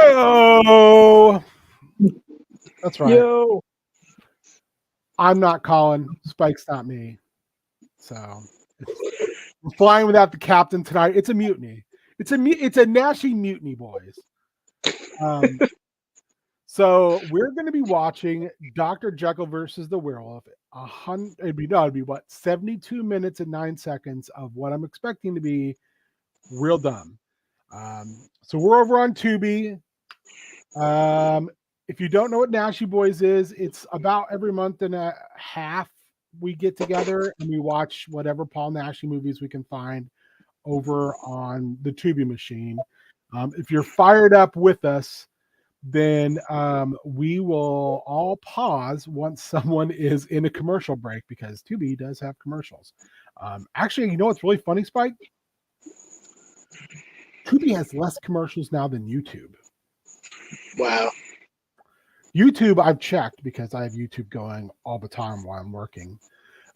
Oh, that's right. Yo. I'm not Colin. Spike's not me. So we're flying without the captain tonight. It's a mutiny. It's a Naschy mutiny, boys. So we're going to be watching Dr. Jekyll versus the Werewolf. It'd be what 72 minutes and 9 seconds of what I'm expecting to be real dumb. So we're over on Tubi. If you don't know what Naschy Boys is, it's about every month and a half we get together and we watch whatever Paul Naschy movies we can find over on the Tubi machine. If you're fired up with us, then we will all pause once someone is in a commercial break because Tubi does have commercials. Actually, you know what's really funny, Spike? Tubi has less commercials now than YouTube. Wow. YouTube, I've checked because I have YouTube going all the time while I'm working.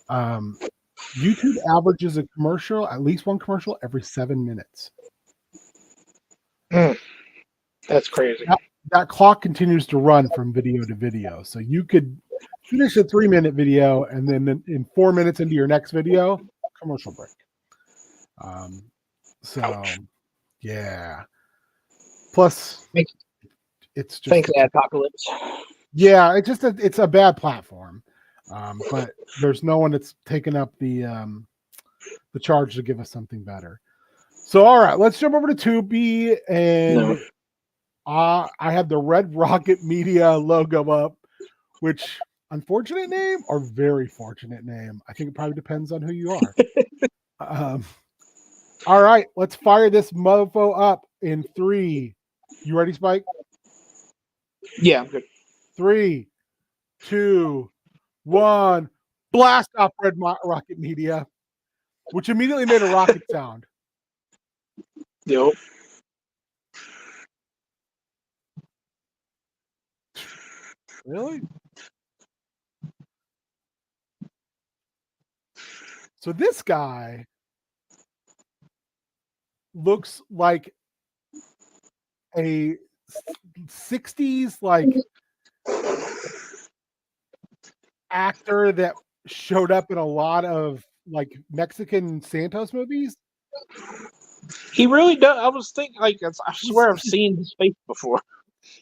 YouTube averages a commercial, at least one commercial every 7 minutes. That's crazy. That clock continues to run from video to video. So you could finish a 3-minute video and then in 4 minutes into your next video, commercial break. Ouch. Yeah. Plus, it's just thanks, Apocalypse. Yeah, it's a bad platform. But there's no one that's taken up the charge to give us something better. So all right, let's jump over to Tubi and I have the Red Rocket Media logo up, which unfortunate name or very fortunate name. I think it probably depends on who you are. All right, let's fire this mofo up in 3. You ready, Spike? Yeah, I'm good. 3, 2, 1. Blast off Red Rocket Media, which immediately made a rocket sound. Yo. Really? So this guy looks like a 60s like actor that showed up in a lot of like Mexican Santos movies. He really does. I was thinking, like, I swear I've seen his face before.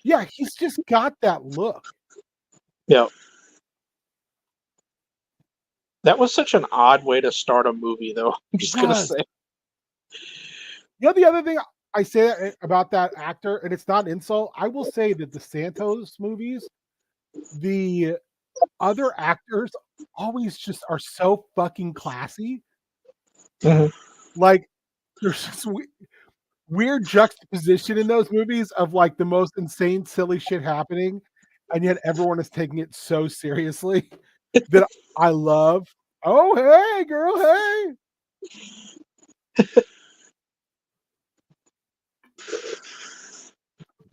Yeah, he's just got that look. Yeah. That was such an odd way to start a movie, though. I'm just going to say. You know, the other thing I say about that actor, and it's not an insult, I will say that the Santos movies, the other actors always just are so fucking classy. Mm-hmm. Like, there's just weird juxtaposition in those movies of like the most insane, silly shit happening, and yet everyone is taking it so seriously that I love. Oh, hey, girl, hey.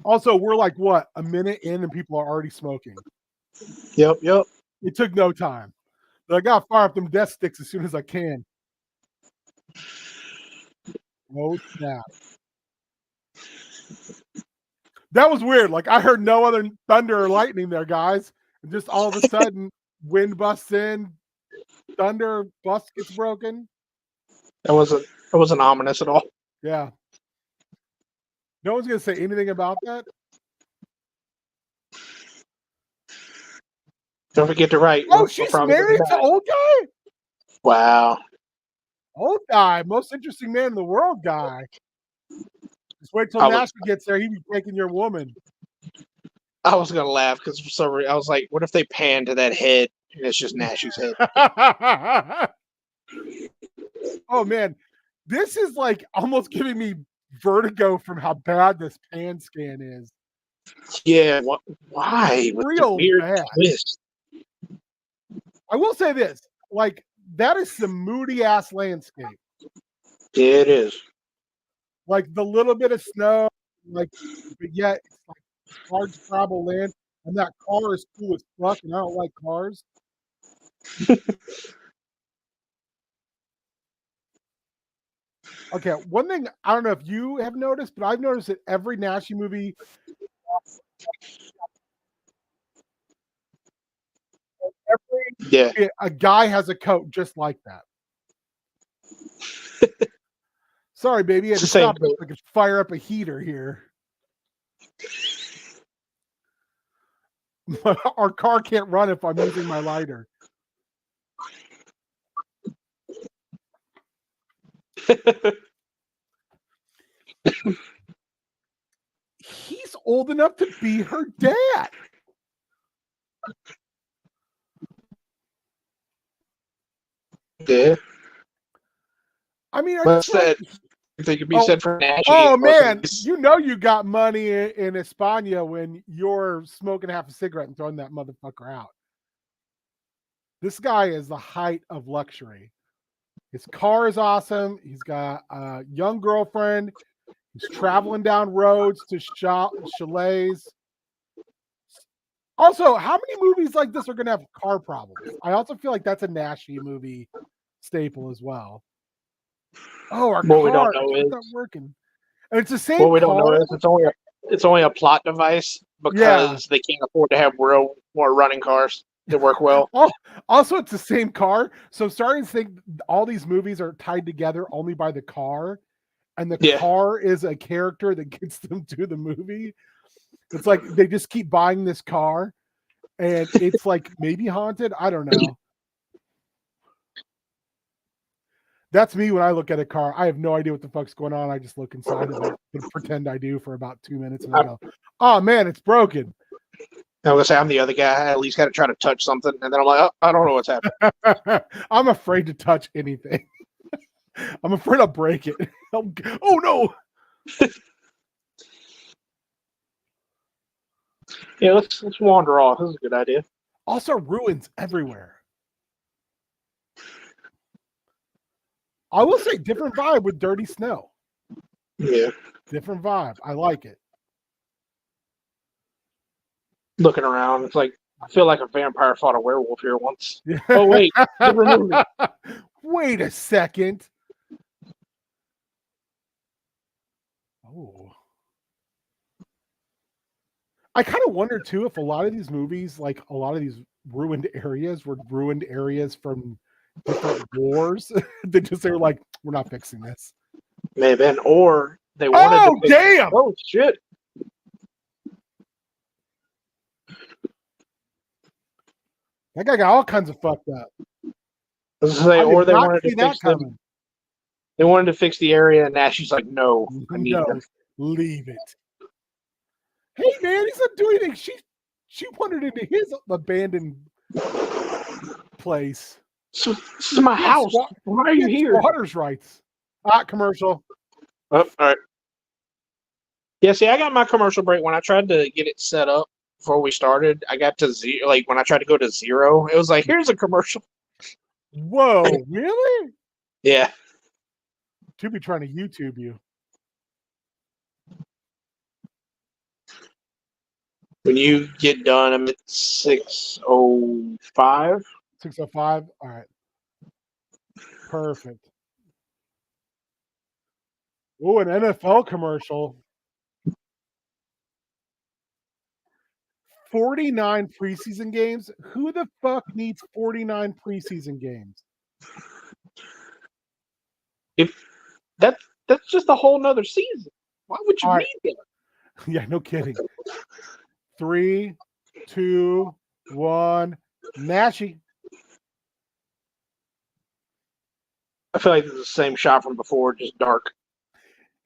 Also, we're like, what, a minute in and people are already smoking. Yep. It took no time. But I got to fire up them death sticks as soon as I can. Oh, snap. That was weird. Like, I heard no other thunder or lightning there, guys. And just all of a sudden, wind busts in, thunder, bus gets broken. That wasn't ominous at all. Yeah. No one's going to say anything about that. Don't forget to write. Oh, she's married to old guy? Wow. Old guy. Most interesting man in the world guy. Just wait till Naschy gets there. He'd be breaking your woman. I was going to laugh because for some reason, I was like, what if they pan to that head and it's just Naschy's head? Oh, man. This is like almost giving me vertigo from how bad this pan scan is. Yeah. Why? Real bad. Twist. I will say this. Like, that is some moody-ass landscape. Yeah, it is. Like, the little bit of snow, like, but yet it's like hard travel land, and that car is cool as fuck, and I don't like cars. Okay, one thing I don't know if you have noticed, but I've noticed that every Naschy movie Yeah. A guy has a coat just like that. Sorry, baby, I had to It's the same stop. I could fire up a heater here. Our car can't run if I'm using my lighter. He's old enough to be her dad. Yeah. I mean, What's that? They could be said for Naschy. Oh man, you know you got money in España when you're smoking half a cigarette and throwing that motherfucker out. This guy is the height of luxury. His car is awesome. He's got a young girlfriend. He's traveling down roads to chalets. Also, how many movies like this are going to have car problems? I also feel like that's a Naschy movie staple as well. Oh, our car we don't know is not working. And it's the same. What we don't know is it's only a plot device because they can't afford to have more running cars that work well. Also, it's the same car. So I'm starting to think all these movies are tied together only by the car. And the car is a character that gets them to the movie. It's like they just keep buying this car. And it's like maybe haunted. I don't know. That's me when I look at a car. I have no idea what the fuck's going on. I just look inside of it and pretend I do for about 2 minutes. And I go, oh, man, it's broken. I was going to say, I'm the other guy. I at least got to try to touch something. And then I'm like, oh, I don't know what's happening. I'm afraid to touch anything. I'm afraid I'll break it. Oh, no. Yeah, let's wander off. This is a good idea. Also, ruins everywhere. I will say different vibe with Dirty Snow. Yeah. Different vibe. I like it. Looking around, it's like, I feel like a vampire fought a werewolf here once. Oh, wait. Different movie. Wait a second. Oh. I kind of wonder, too, if a lot of these movies, like a lot of these ruined areas, were ruined areas from different wars. They were like, we're not fixing this. May have been, or they wanted to fix damn! It. Oh, shit. That guy got all kinds of fucked up. Or they wanted to fix them. They wanted to fix the area, and Naschy's like, no, I need them. Leave it. Hey, man, he's not doing anything. She wandered into his abandoned place. So, this is my house. Why are you here? Squatters' rights. Commercial. Oh, all right. Yeah, see, I got my commercial break when I tried to get it set up before we started. I got to zero. Like, when I tried to go to 0, it was like, here's a commercial. Whoa, really? Yeah. Tubi trying to YouTube you. When you get done, I'm at 6:05. 6:05? All right. Perfect. Oh, an NFL commercial. 49 preseason games? Who the fuck needs 49 preseason games? That's just a whole nother season. Why would you need that? Yeah, no kidding. 3, 2, 1. Naschy. I feel like it's the same shot from before, just dark.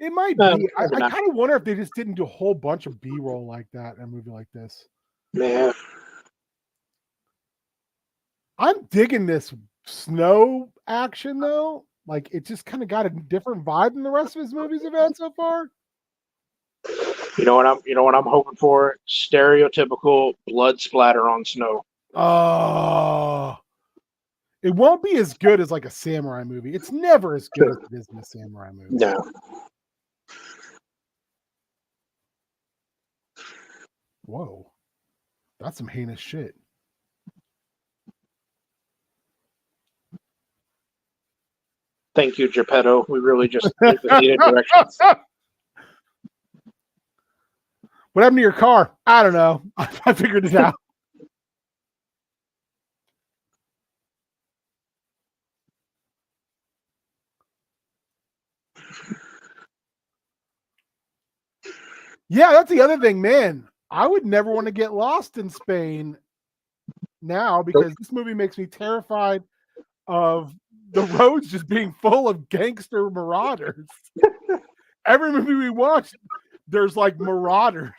It might be. I kind of wonder if they just didn't do a whole bunch of B-roll like that in a movie like this. Yeah. I'm digging this snow action, though. Like, it just kind of got a different vibe than the rest of his movies have had so far. You know what I'm hoping for? Stereotypical blood splatter on snow. Oh, it won't be as good as like a samurai movie. It's never as good as it is in a samurai movie. No. Whoa, that's some heinous shit. Thank you, Geppetto. We really just needed directions. What happened to your car? I don't know. I figured it out. Yeah, that's the other thing, man. I would never want to get lost in Spain now because this movie makes me terrified of the roads just being full of gangster marauders. Every movie we watch, there's like marauders.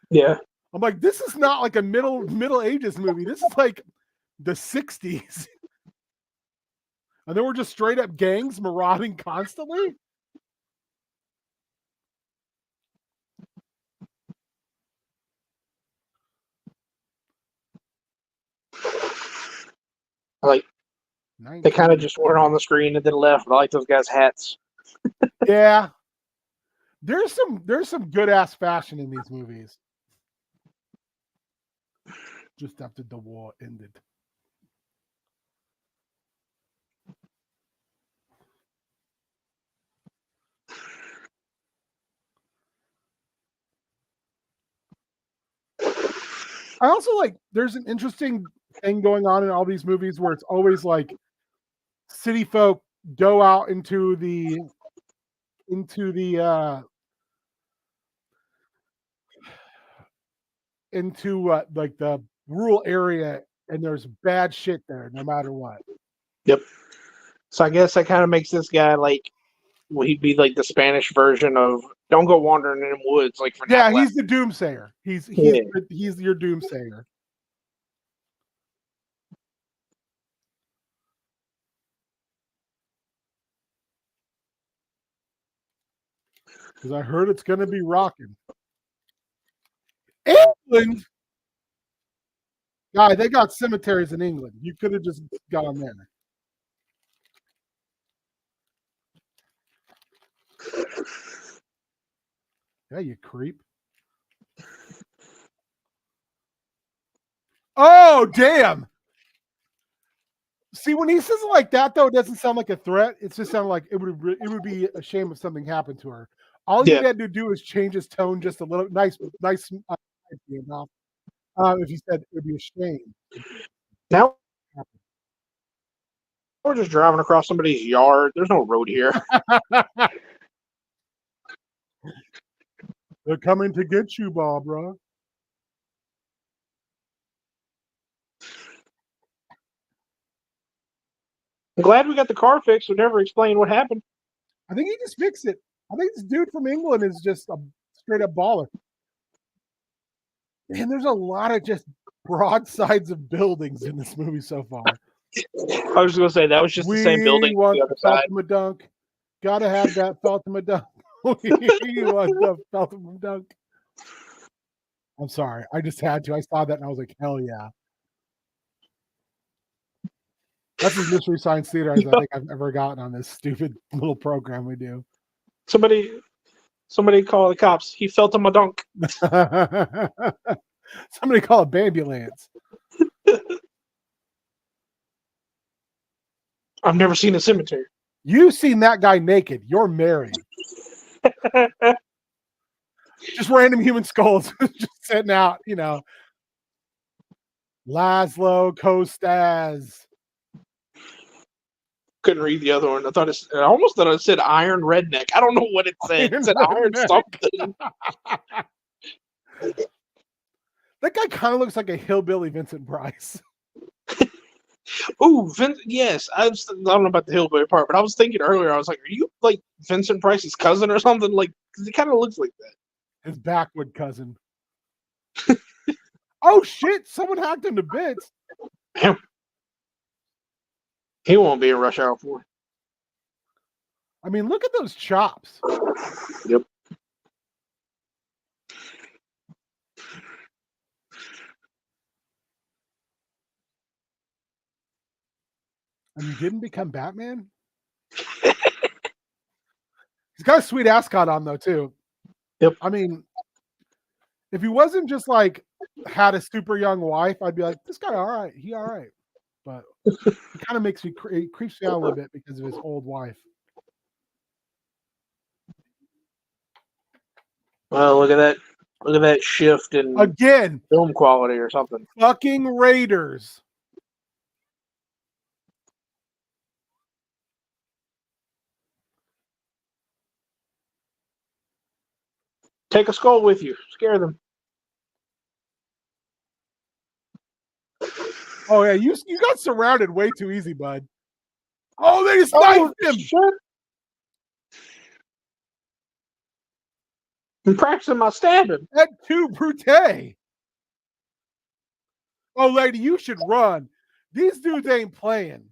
Yeah. I'm like, this is not like a Middle Ages movie. This is like the 60s. And then we're just straight up gangs marauding constantly. Like, they kind of just were on the screen and then left. I like those guys' hats. Yeah. There's some good ass fashion in these movies. Just after the war ended. I also like there's an interesting thing going on in all these movies where it's always like city folk go out into the like the rural area, and there's bad shit there no matter what. Yep. So I guess that kind of makes this guy like, well, he'd be like the Spanish version of "Don't go wandering in the woods." Like for Yeah, he's the doomsayer. He's your doomsayer. Because I heard it's going to be rocking. England, guy, they got cemeteries in England. You could have just gone there. Yeah, you creep. Oh, damn. See, when he says it like that, though, it doesn't sound like a threat. It just sounded like it would be a shame if something happened to her. All he had to do is change his tone just a little. Nice. If he said it would be a shame. Now we're just driving across somebody's yard. There's no road here. They're coming to get you, Barbara. I'm glad we got the car fixed. We never explained what happened. I think he just fixed it. I think this dude from England is just a straight up baller. And there's a lot of just broadsides of buildings in this movie so far. I was going to say that was just the same building. We want the Feltham dunk. Gotta have that Feltham dunk. We want the Feltham dunk. I'm sorry. I just had to. I saw that and I was like, hell yeah. That's as Mystery Science Theater as I think I've ever gotten on this stupid little program we do. Somebody call the cops. He felt him a dunk. Somebody call a Bambulance. I've never seen a cemetery. You've seen that guy naked. You're married. Just random human skulls just sitting out, you know. Laszlo Kostas. Couldn't read the other one. I almost thought it said Iron Redneck. I don't know what it said. It said Iron something. That guy kind of looks like a hillbilly Vincent Price. Ooh, yes. I don't know about the hillbilly part, but I was thinking earlier, I was like, are you like Vincent Price's cousin or something? Like, because he kind of looks like that. His backwood cousin. Oh, shit. Someone hacked him to bits. Damn. He won't be in Rush Hour 4. I mean, look at those chops. Yep. And you didn't become Batman? He's got a sweet ascot on, though, too. Yep. I mean, if he wasn't just like had a super young wife, I'd be like, this guy all right. He all right. But it kind of makes me creeps me out a little bit because of his old wife. Well, look at that. Look at that shift in Again, film quality or something. fucking Raiders. Take a skull with you. Scare them. Oh yeah, you got surrounded way too easy, bud. Oh, they sniped him. Shit. I'm practicing my stabbing. That too brute. Oh, lady, you should run. These dudes ain't playing.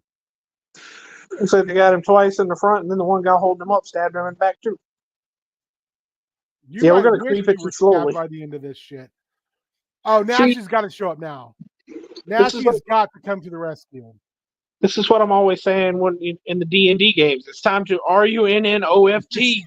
Looks like they got him twice in the front, and then the one guy holding him up stabbed him in the back too. We're gonna creep at you slowly by the end of this shit. Oh, Naschy's got to show up now. Naschy's got to come to the rescue. This is what I'm always saying when in the D&D games. It's time to RUNNOFT.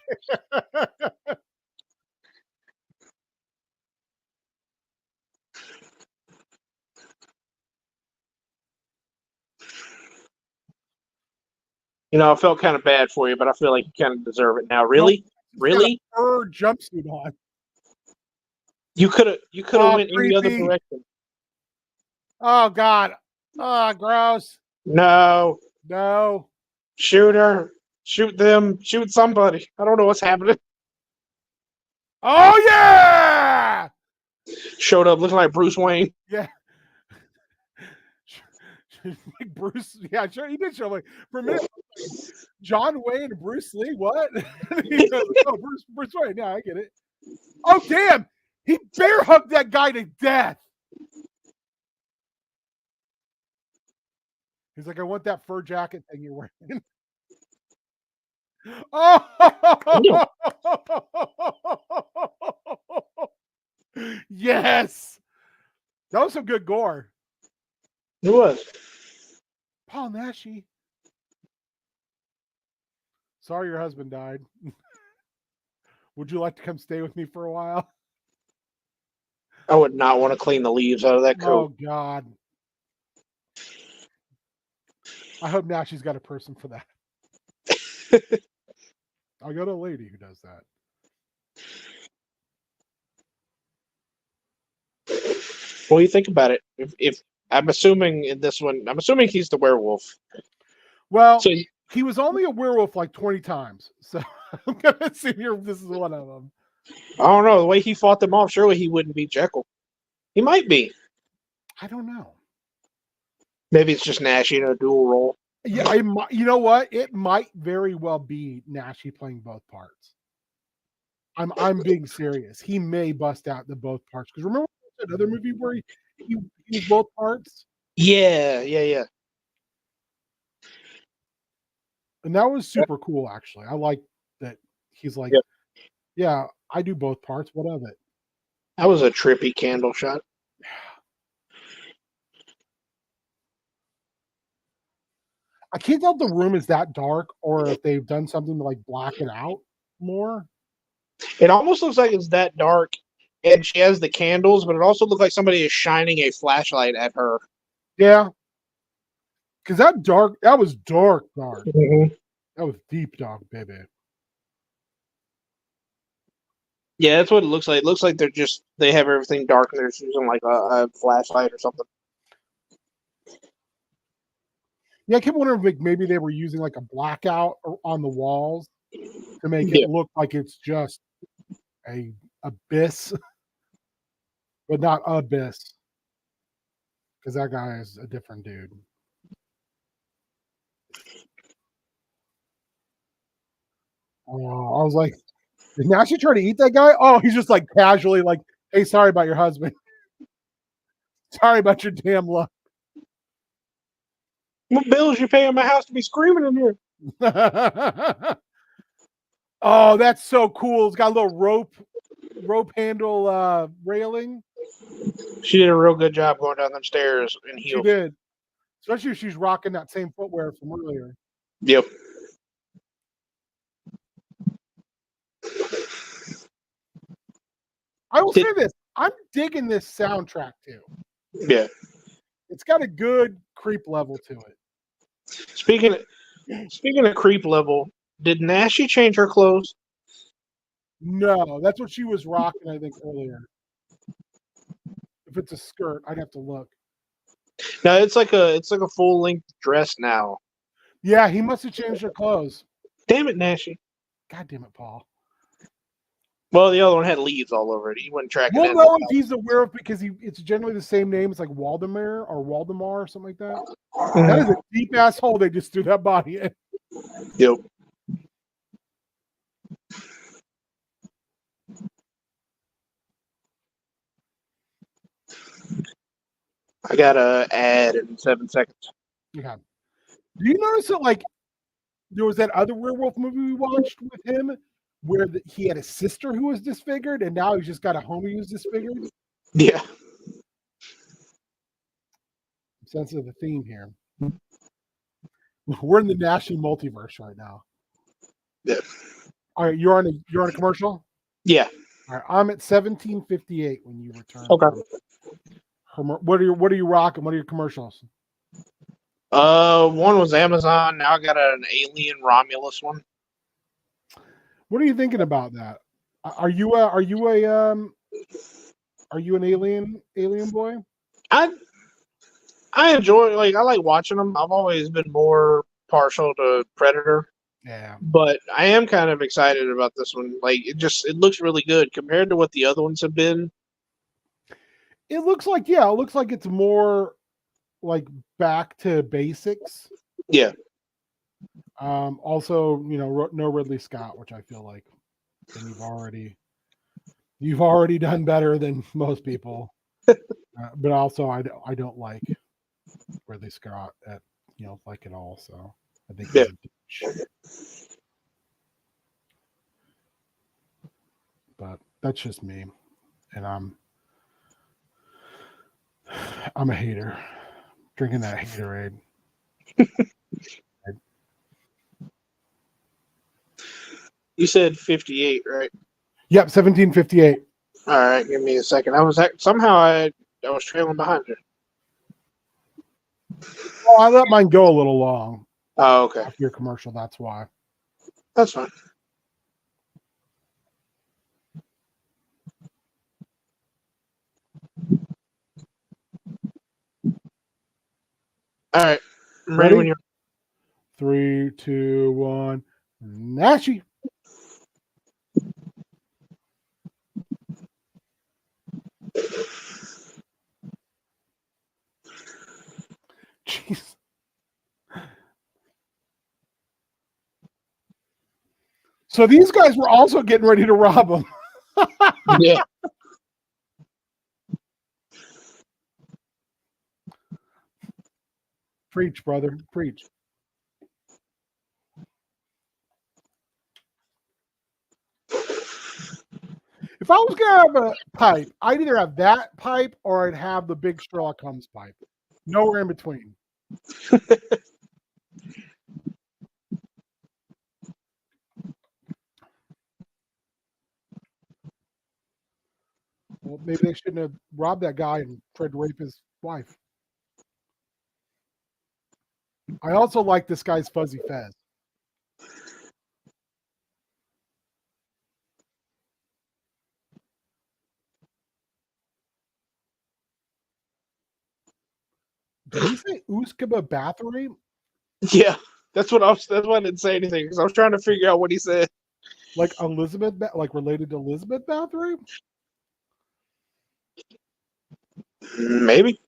You know, I felt kind of bad for you, but I feel like you kind of deserve it now. Really? Really? Her jumpsuit on. You could have went in the other direction. Oh God. Oh, gross. No. Shoot her. Shoot them. Shoot somebody. I don't know what's happening. Oh yeah! Showed up looking like Bruce Wayne. Yeah. Like Bruce, yeah, sure, he did show like for a minute. John Wayne and Bruce Lee, what? Oh, Bruce Wayne, yeah, I get it. Oh damn, he bear hugged that guy to death. He's like, I want that fur jacket thing you're wearing. Oh yes, that was some good gore. It was. Paul Naschy. Sorry your husband died. Would you like to come stay with me for a while? I would not want to clean the leaves out of that coat. Oh, God. I hope Naschy's got a person for that. I got a lady who does that. Well, you think about it. If I'm assuming in this one, I'm assuming he's the werewolf. Well, so he was only a werewolf like 20 times. So I'm going to assume this is one of them. I don't know. The way he fought them off, surely he wouldn't be Jekyll. He might be. I don't know. Maybe it's just Naschy in a dual role. Yeah, you know what? It might very well be Naschy playing both parts. I'm being serious. He may bust out the both parts. Because remember another movie where he was both parts? Yeah. And that was super cool, actually. I like that he's like, yeah, I do both parts. What of it? That was a trippy candle shot. I can't tell if the room is that dark or if they've done something to like black it out more. It almost looks like it's that dark, and she has the candles, but it also looks like somebody is shining a flashlight at her. Yeah. Because that was dark. Mm-hmm. That was deep dark, baby. Yeah, that's what it looks like. It looks like they have everything dark and they're just using like a flashlight or something. Yeah, I kept wondering if maybe they were using like a blackout on the walls to make it look like it's just a abyss, but not abyss, because that guy is a different dude. Oh, I was like, did Naschy try to eat that guy? Oh, he's just like casually like, hey, sorry about your husband. Sorry about your damn luck. What bills you pay on my house to be screaming in here? Oh, that's so cool. It's got a little rope handle railing. She did a real good job going down them stairs in heels. She did. Especially if she's rocking that same footwear from earlier. Yep. I will say this. I'm digging this soundtrack too. Yeah. It's got a good creep level to it. Speaking of creep level, did Naschy change her clothes? No, that's what she was rocking, I think, earlier. if it's a skirt. I'd have to look. No, it's like a full length dress now. Yeah, he must have changed their clothes. Damn it, Naschy. God damn it, Paul. Well, the other one had leaves all over it. He wasn't tracking We'll that. know if he's a werewolf because it's generally the same name. It's like Waldemar or something like that. That is a deep ass hole they just threw that body in. Yep. I got a ad in 7 seconds. Okay. Do you notice that like there was that other werewolf movie we watched with him where he had a sister who was disfigured and now he's just got a homie who's disfigured? Yeah. Sense of the theme here. We're in the Naschy multiverse right now. Yeah. All right, you're on a commercial? Yeah. All right, I'm at 17:58 when you return. Okay. What are you rocking? What are your commercials? One was Amazon. Now I got an Alien Romulus one. What are you thinking about that? Are you an alien boy? I enjoy, like, I like watching them. I've always been more partial to Predator. Yeah. But I am kind of excited about this one. Like, it looks really good compared to what the other ones have been. It looks like it's more like back to basics. Yeah. Also, no Ridley Scott, which I feel like you've already done better than most people. But also, I don't like Ridley Scott at like at all. So I think he's a douche. But that's just me, and I'm a hater. Drinking that haterade. You said 58, right? Yep, 1758. All right, give me a second. I was trailing behind you. Oh, I let mine go a little long. Oh, okay. After your commercial, that's why. That's fine. All right. I'm ready when you're 3, 2, 1. Naschy. Jeez. So these guys were also getting ready to rob him. Yeah. Preach, brother. Preach. If I was going to have a pipe, I'd either have that pipe or I'd have the big straw comes pipe. Nowhere in between. Well, maybe they shouldn't have robbed that guy and tried to rape his wife. I also like this guy's fuzzy fez. Did he say Uskaba Bathory? Yeah. That's why I didn't say anything because I was trying to figure out what he said. Like Elizabeth, like related to Elizabeth Bathory? Maybe.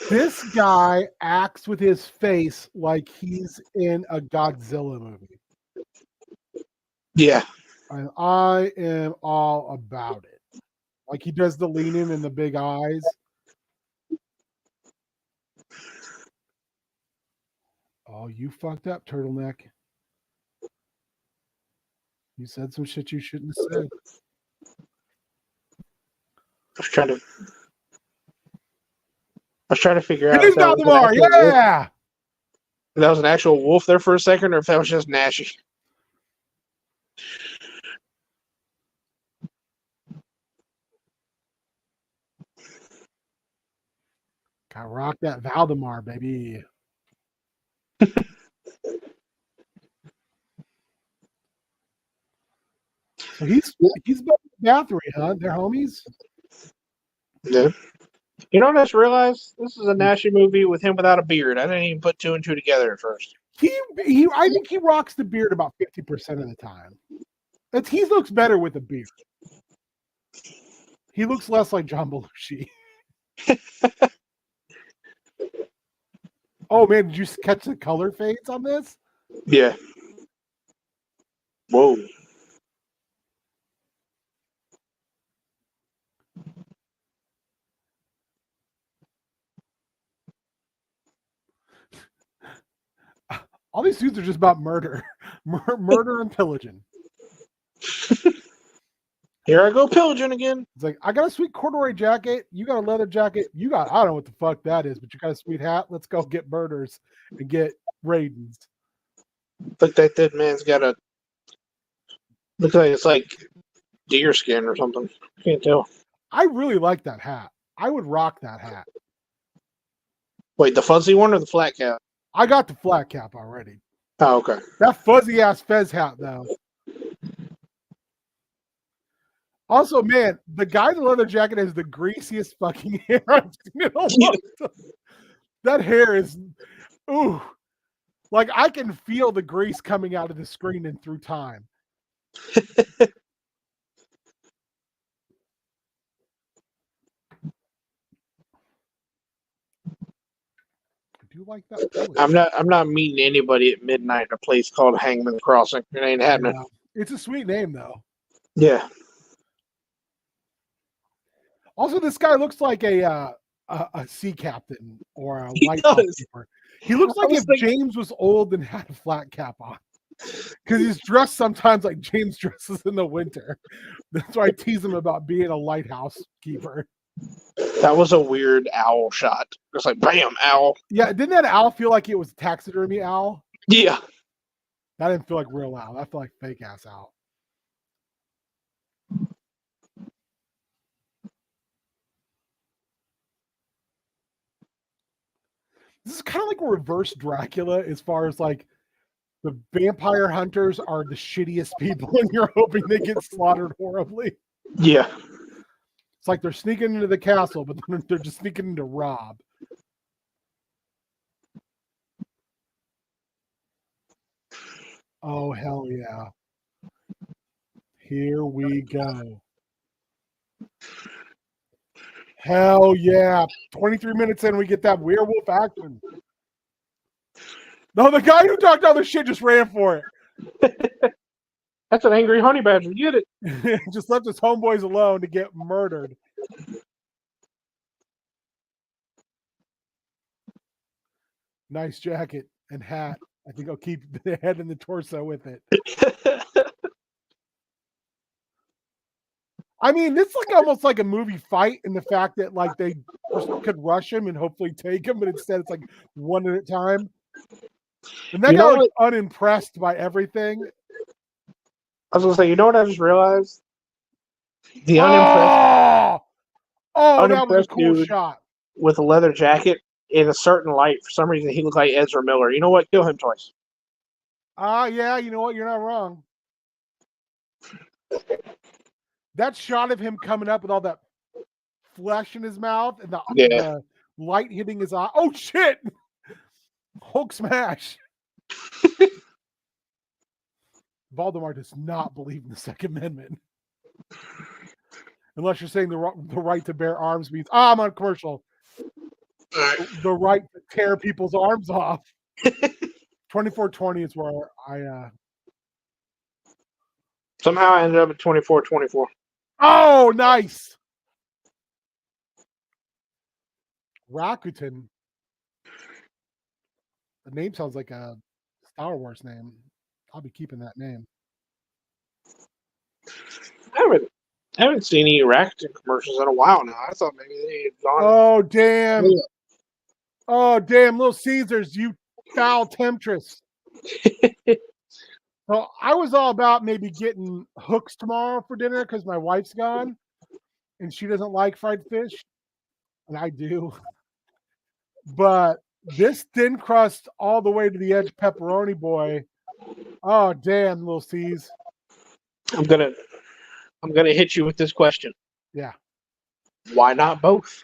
This guy acts with his face like he's in a Godzilla movie. Yeah. And I am all about it. Like he does the leaning and the big eyes. Oh, you fucked up, turtleneck. You said some shit you shouldn't have said. I was trying to figure out It is Valdemar, yeah. If that was an actual wolf there for a second, or if that was just Naschy. Gotta rock that Valdemar, baby. So he's Bathory, huh? They're homies. Yeah. You know what I just realized? This is a Naschy movie with him without a beard. I didn't even put two and two together at first. I think he rocks the beard about 50% of the time. He looks better with a beard. He looks less like John Belushi. Oh man, did you catch the color fades on this? Yeah. Whoa. All these dudes are just about murder. Murder and pillaging. Here I go pillaging again. It's like, I got a sweet corduroy jacket. You got a leather jacket. You got, I don't know what the fuck that is, but you got a sweet hat. Let's go get murders and get raidings. Look, that dead man's got a. Looks like it's like deer skin or something. Can't tell. I really like that hat. I would rock that hat. Wait, the fuzzy one or the flat cap? I got the flat cap already. Oh, okay. That fuzzy ass fez hat, though. Also, man, the guy in the leather jacket has the greasiest fucking hair I've seen in a long time. That hair is, ooh, like I can feel the grease coming out of the screen and through time. I do like that. I'm not meeting anybody at midnight at a place called Hangman's Crossing. It ain't happening. Yeah. It's a sweet name, though. Yeah. Also, this guy looks like a sea captain or a lighthouse keeper. He looks like if James was old and had a flat cap on. Because he's dressed sometimes like James dresses in the winter. That's why I tease him about being a lighthouse keeper. That was a weird owl shot. It's like, bam, owl. Yeah, didn't that owl feel like it was a taxidermy owl? Yeah. That didn't feel like real owl. That felt like fake ass owl. This is kind of like a reverse Dracula as far as like the vampire hunters are the shittiest people and you're hoping they get slaughtered horribly. Yeah. It's like they're sneaking into the castle, but they're just sneaking into rob. Oh, hell yeah. Here we go. Hell yeah. 23 minutes in, we get that werewolf action. No, the guy who talked all this shit just ran for it. That's an angry honey badger. Get it. Just left his homeboys alone to get murdered. Nice jacket and hat. I think I'll keep the head and the torso with it. I mean, this is like almost like a movie fight in the fact that like they could rush him and hopefully take him, but instead it's like one at a time. And that guy was unimpressed by everything. I was gonna say, you know what I just realized? The unimpressed. Oh, that was a cool shot. With a leather jacket in a certain light, for some reason he looked like Ezra Miller. You know what? Kill him twice. Yeah, you know what? You're not wrong. That shot of him coming up with all that flesh in his mouth and the light hitting his eye. Oh shit! Hulk smash. Voldemort does not believe in the Second Amendment. Unless you're saying the right to bear arms means, I'm on commercial. The right to tear people's arms off. 2420 is where I... Somehow I ended up at 24-24. Oh, nice! Rakuten. The name sounds like a Star Wars name. I'll be keeping that name. I haven't seen any Rakuten commercials in a while now. I thought maybe they had gone. Oh, damn. Yeah. Oh, damn. Little Caesars, you foul temptress. So I was all about maybe getting hooks tomorrow for dinner because my wife's gone and she doesn't like fried fish. And I do. But this thin crust all the way to the edge pepperoni boy. Oh, damn, little C's. I'm gonna hit you with this question. Yeah. Why not both?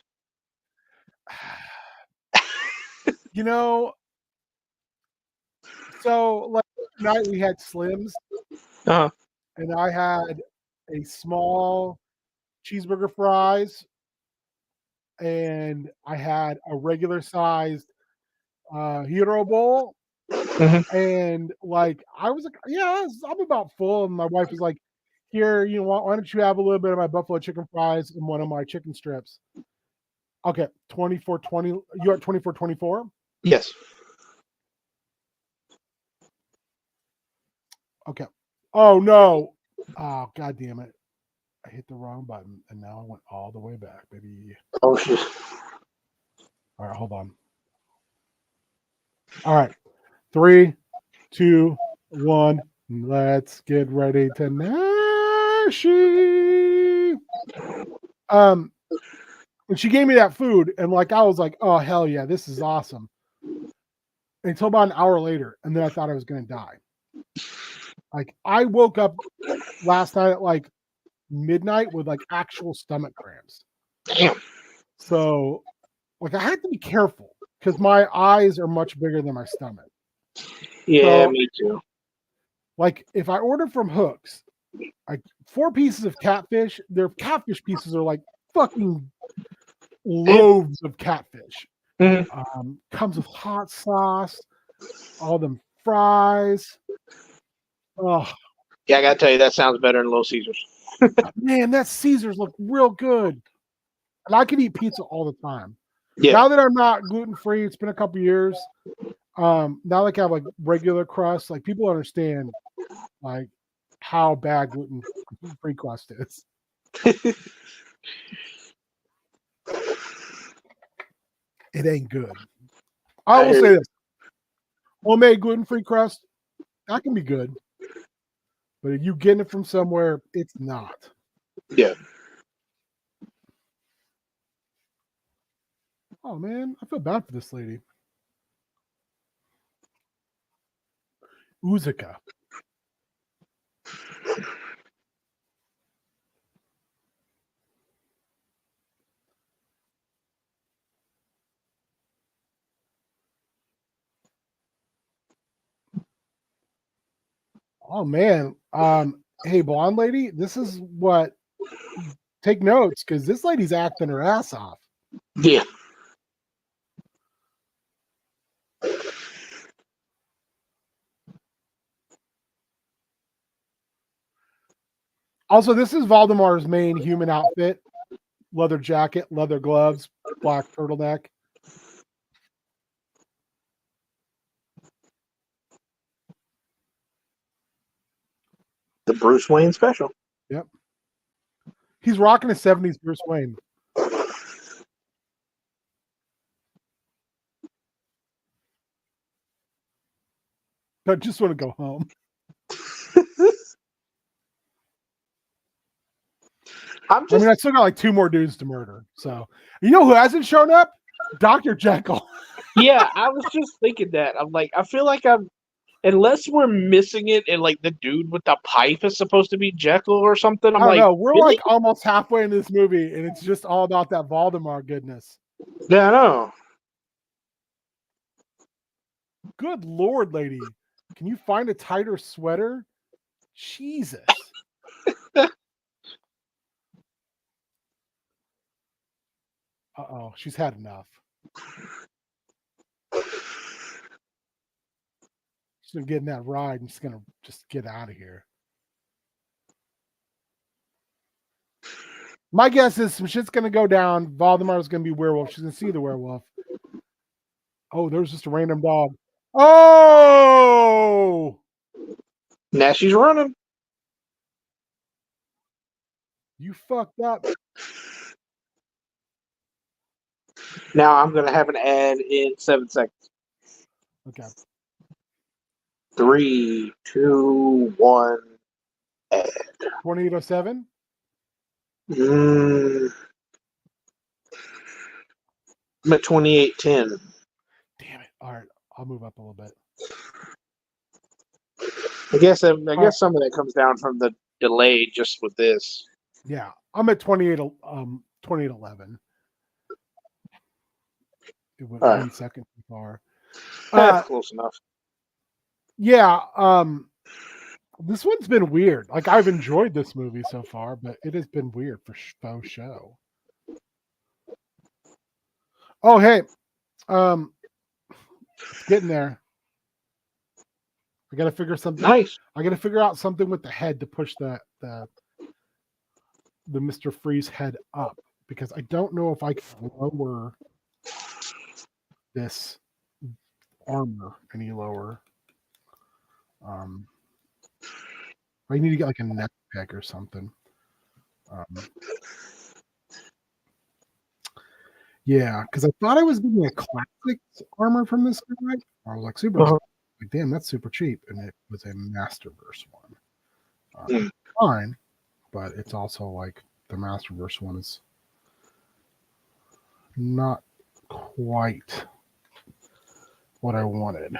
You know, so like tonight we had Slims, Uh-huh. and I had a small cheeseburger fries, and I had a regular sized hero bowl. Mhm. And like I was like, yeah, I'm about full. And my wife was like, here, you know what? Why don't you have a little bit of my buffalo chicken fries and one of my chicken strips? Okay, 24.20. You're at 24.24. Yes. Okay. Oh no. Oh god damn it. I hit the wrong button and now I went all the way back, baby. Oh shit. All right, hold on. All right. 3, 2, 1. Let's get ready to Naschy. And she gave me that food, and like I was like, oh hell yeah, this is awesome. Until about an hour later, and then I thought I was gonna die. Like I woke up last night at like midnight with like actual stomach cramps. Damn. So like I had to be careful because my eyes are much bigger than my stomach. Yeah, So, me too. like if I order from Hooks, like 4 pieces of catfish, their catfish pieces are like fucking loaves of catfish. Mhm. Comes with hot sauce, all them fries. Oh Yeah, I gotta tell you, that sounds better than Little Caesars. man, that Caesars look real good. And I could eat pizza all the time. Yeah. Now that I'm not gluten free, it's been a couple years. Now like I have like regular crust, like people understand like how bad gluten free crust is. It ain't good. I will say this: homemade gluten free crust that can be good, but if you getting it from somewhere, it's not. Yeah. Oh man, I feel bad for this lady. Uzica. Oh man. Hey blonde lady, this is what take notes because this lady's acting her ass off. Yeah. Also, this is Valdemar's main human outfit: leather jacket, leather gloves, black turtleneck. The Bruce Wayne special. Yep. He's rocking a 70s Bruce Wayne. I just want to go home. I mean, I still got like 2 more dudes to murder. So, you know who hasn't shown up? Dr. Jekyll. Yeah, I was just thinking that. I'm like, I feel like unless we're missing it and like the dude with the pipe is supposed to be Jekyll or something. I I'm don't like, know. We're really? like almost halfway in this movie, and it's just all about that Valdemar goodness. Yeah, I know. Good Lord, lady. Can you find a tighter sweater? Jesus. Uh-oh, she's had enough. She's gonna get in that ride and she's gonna just get out of here. My guess is some shit's gonna go down. Valdemar's gonna be werewolf. She's gonna see the werewolf. Oh, there's just a random dog. Oh, Now she's running. you fucked up. Now I'm gonna have an ad in 7 seconds. Okay. 3, 2, 1. Ad. 2807. I'm at 2810. Damn it. All right, I'll move up a little bit. I guess some of that comes down from the delay just with this. Yeah, I'm at 28 2811. It went All right. 1 second too far. That's close enough. Yeah. This one's been weird. Like, I've enjoyed this movie so far, but it has been weird for faux show. Oh, hey. It's getting there. I got to figure something. Nice. I got to figure out something with the head to push the Mr. Freeze head up, because I don't know if I can lower this armor any lower. I need to get like a neck peg or something. Yeah, because I thought I was getting a classic armor from this guy. I was like, super. Like, damn, that's super cheap, and it was a Masterverse one. Fine, but it's also like the Masterverse one is not quite what I wanted,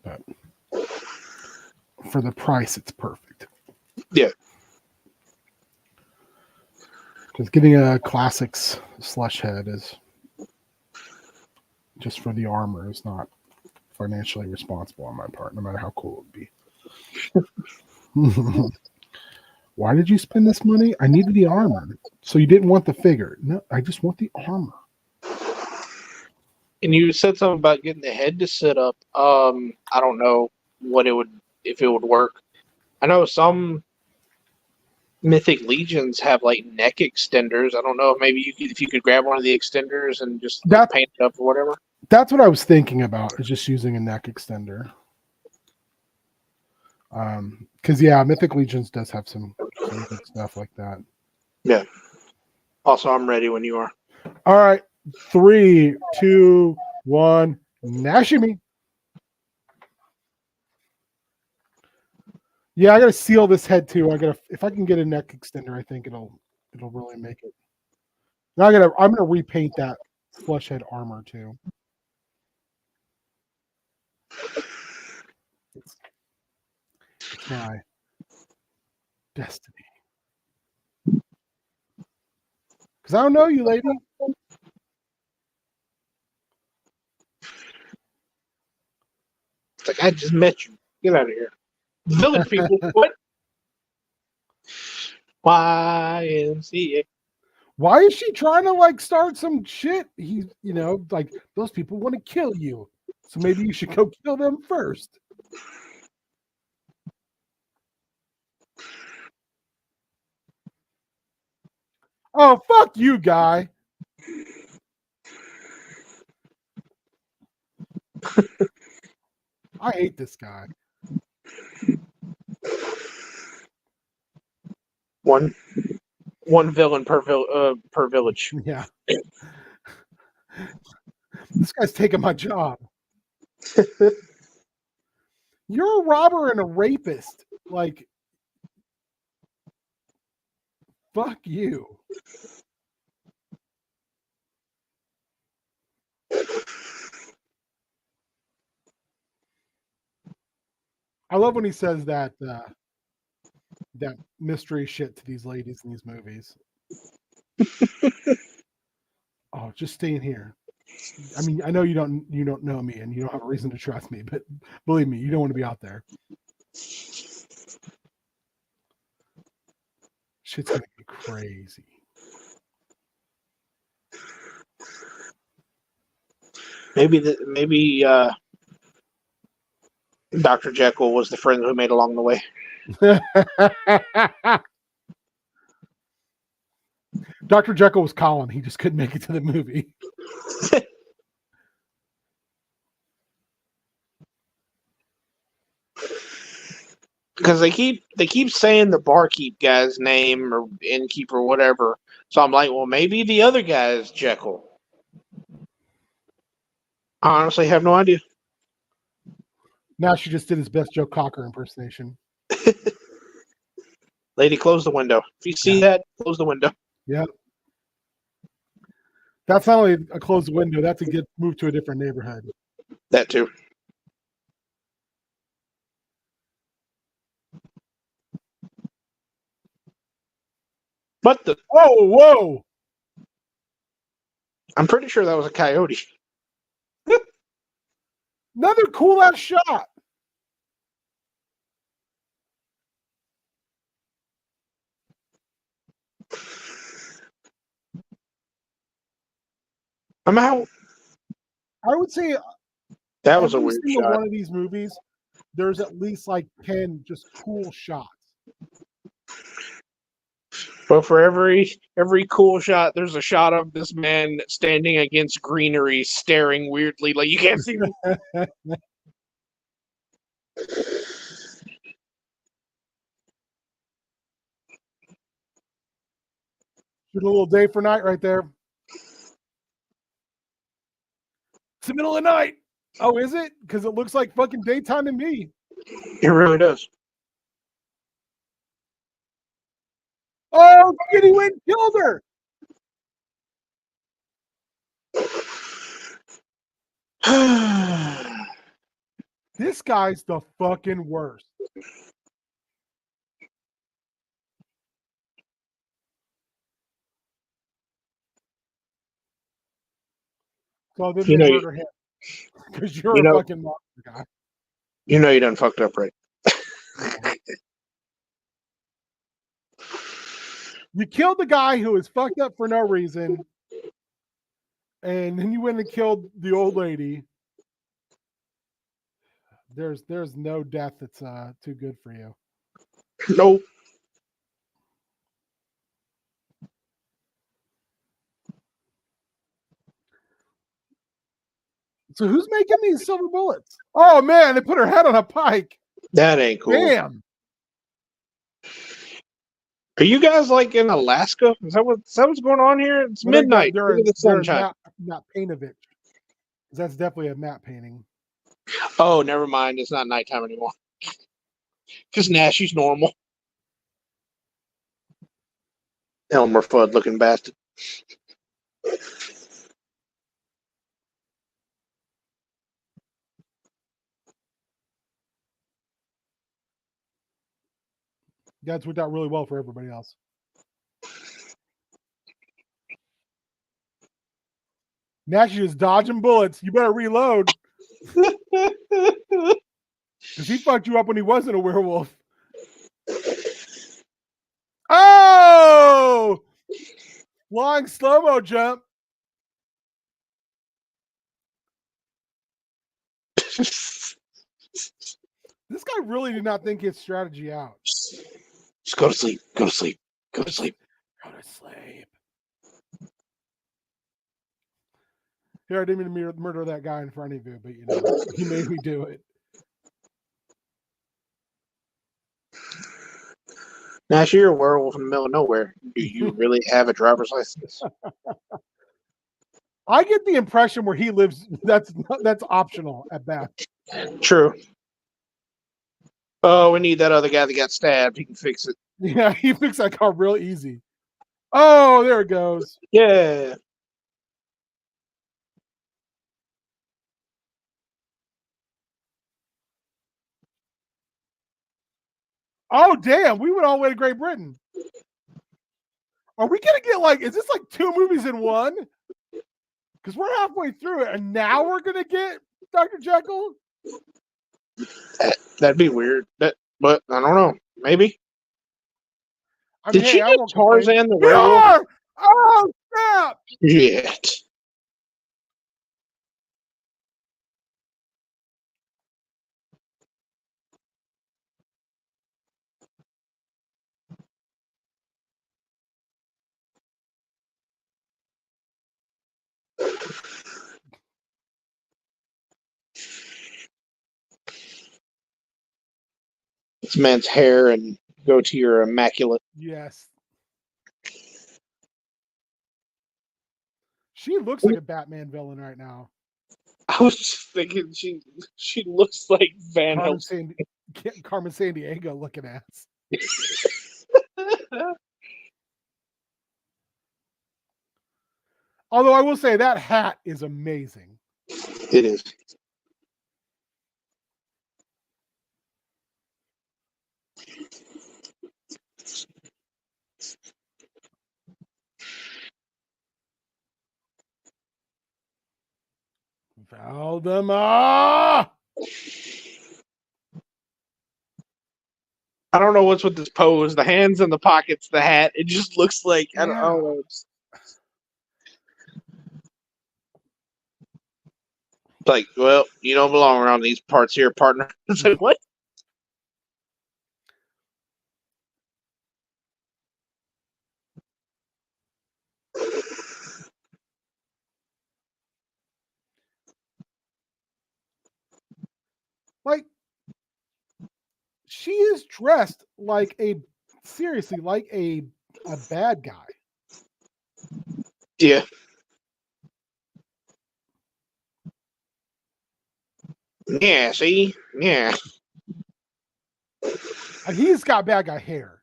but for the price, it's perfect. Yeah. Because getting a classics slush head is just for the armor is not financially responsible on my part, no matter how cool it would be. Why did you spend this money? I needed the armor. So you didn't want the figure? No, I just want the armor. And you said something about getting the head to sit up. I don't know if it would work. I know some Mythic Legions have like neck extenders. I don't know if you could grab one of the extenders and just paint it up or whatever. That's what I was thinking about, is just using a neck extender. Because Mythic Legions does have some good stuff like that. Yeah. Also, I'm ready when you are. All right, 3, 2, 1, Naschy me. Yeah, I gotta seal this head too. If I can get a neck extender, I think it'll really make it. Now I'm gonna repaint that flesh head armor too. It's my destiny. Because I don't know you, lady. It's like, I just met you. Get out of here. Village people, what? YMCA. Why is she trying to like start some shit? He's, like, those people want to kill you. So maybe you should go kill them first. Oh, fuck you, guy. I hate this guy. One villain per village. Yeah. This guy's taking my job. You're a robber and a rapist. Like, fuck you. I love when he says that mystery shit to these ladies in these movies. Oh, just stay in here. I mean, I know you don't know me and you don't have a reason to trust me, but believe me, you don't want to be out there. Shit's gonna be crazy. Maybe Dr. Jekyll was the friend who made along the way. Dr. Jekyll was Colin. He just couldn't make it to the movie. Because they keep saying the barkeep guy's name or innkeeper or whatever. So I'm like, well, maybe the other guy is Jekyll. I honestly have no idea. Now she just did his best Joe Cocker impersonation. Lady, close the window. If you see that, close the window. Yeah. That's not only a closed window, that's a get moved to a different neighborhood. That too. But whoa! I'm pretty sure that was a coyote. Another cool ass shot. I'm out. I would say That was a every weird single shot. one of these movies, there's at least like 10 just cool shots. But for every cool shot, there's a shot of this man standing against greenery, staring weirdly, like you can't see me. Shoot a little day for night right there. It's the middle of the night. Oh, is it? Because it looks like fucking daytime to me. It really does. Oh, Kitty went and killed her. This guy's the fucking worst. So then they murder him because you're a fucking monster guy. You know you done fucked up, right? You killed the guy who was fucked up for no reason, and then you went and killed the old lady. There's no death that's too good for you. Nope. So who's making these silver bullets? Oh man, they put her head on a pike. That ain't cool. Damn. Are you guys like in Alaska? Is that what's going on here? It's midnight. They're Look at the sunshine. Not Painovich. That's definitely a matte painting. Oh, never mind. It's not nighttime anymore. Because Naschy's normal. Elmer Fudd looking bastard. That's worked out really well for everybody else. Naschy is dodging bullets. You better reload. Because he fucked you up when he wasn't a werewolf. Oh! Flying slow-mo jump. This guy really did not think his strategy out. Just go to sleep. Go to sleep. Go to sleep. Go to sleep. Here, I didn't mean to murder that guy in front of you, but you know, he made me do it. Naschy, you're a werewolf in the middle of nowhere. Do you really have a driver's license? I get the impression where he lives, that's optional at best. True. Oh, we need that other guy that got stabbed. He can fix it. Yeah, he fixed that car real easy. Oh, there it goes. Yeah. Oh, damn. We went all the way to Great Britain. Are we going to get like, is this like 2 movies in one? Because we're halfway through it, and now we're going to get Dr. Jekyll? That'd be weird. But I don't know. Maybe. I mean, Did she get Tarzan the we werewolf? are! Oh, snap! Shit. This man's hair and goatee are immaculate. Yes. She looks like a Batman villain right now. I was just thinking she looks like Van Helsing. Carmen Sandiego looking ass. Although I will say that hat is amazing. It is. Valdemar! I don't know what's with this pose. The hands in the pockets, the hat. It just looks like I don't know. It's like, well, you don't belong around these parts here, partner. It's like, what? Like, she is dressed like seriously, like a bad guy. Yeah. Yeah, see? Yeah. And he's got bad guy hair.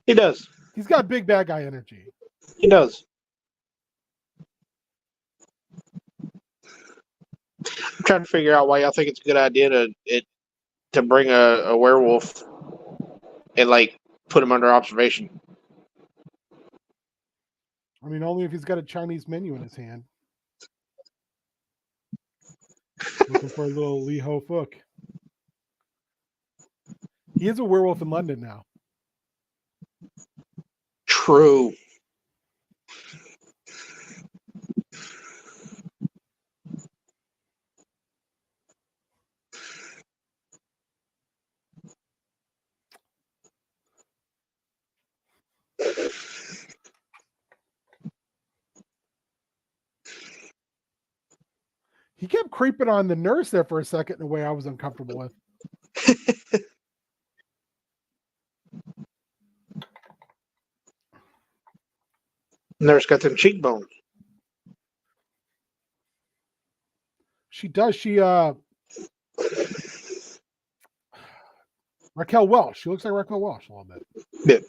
He does. He's got big bad guy energy. He does. I'm trying to figure out why y'all think it's a good idea to bring a werewolf and like put him under observation. I mean, only if he's got a Chinese menu in his hand. Looking for a little Lee Ho Fook. He is a werewolf in London now. True. He kept creeping on the nurse there for a second in a way I was uncomfortable with. Nurse got them cheekbones. She does. She Raquel Welch. She looks like Raquel Welch a little bit. Yeah.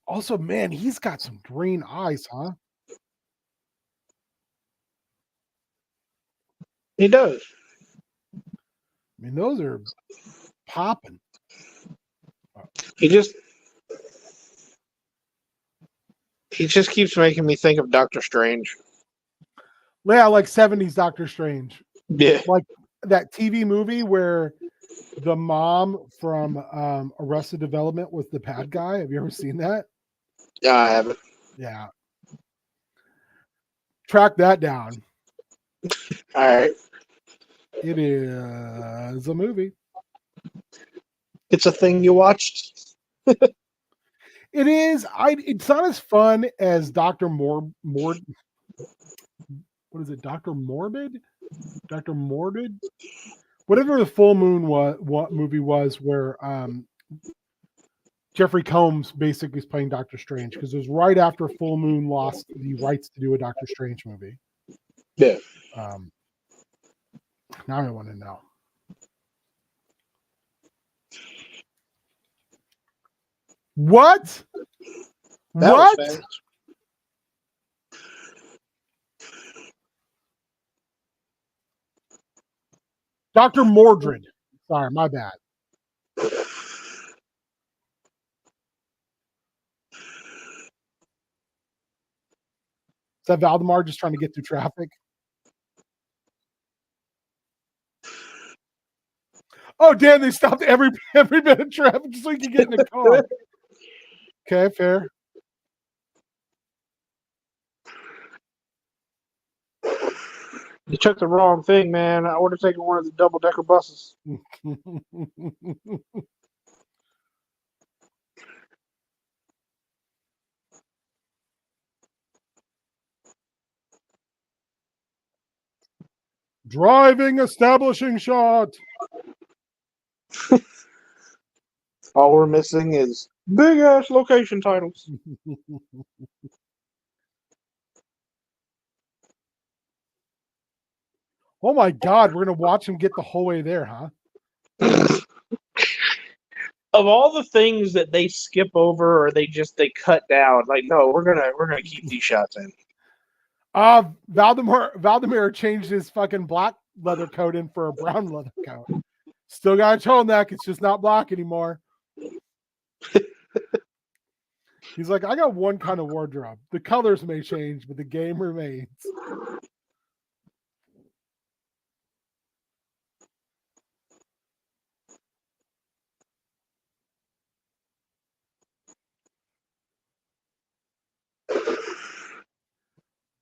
Also, man, he's got some green eyes, huh? He does. I mean, those are popping. He just keeps making me think of Doctor Strange. Yeah, like 70s Doctor Strange. Yeah. Like that TV movie where the mom from Arrested Development was the bad guy. Have you ever seen that? Yeah, I haven't. Yeah. Track that down. All right. It is a movie. It's a thing you watched. It is. It's not as fun as Dr. What is it? Dr. Morbid? Dr. Morbid? Whatever the Full Moon movie was where Jeffrey Combs basically is playing Doctor Strange, because it was right after Full Moon lost the rights to do a Doctor Strange movie. Yeah. Now I want to know. What? That What? was fast. Dr. Mordred. Sorry, my bad. Is that Valdemar just trying to get through traffic? Oh, damn, they stopped every bit of traffic just so you can get in the car. Okay, fair. You took the wrong thing, man. I would have taken one of the double-decker buses. Driving establishing shot. All we're missing is big-ass location titles. Oh my God, we're gonna watch him get the whole way there, huh? Of all the things that they skip over or they cut down, like, no, we're gonna keep these shots in. Valdemar changed his fucking black leather coat in for a brown leather coat. Still got a turtleneck, it's just not black anymore. He's like, I got one kind of wardrobe. The colors may change, but the game remains.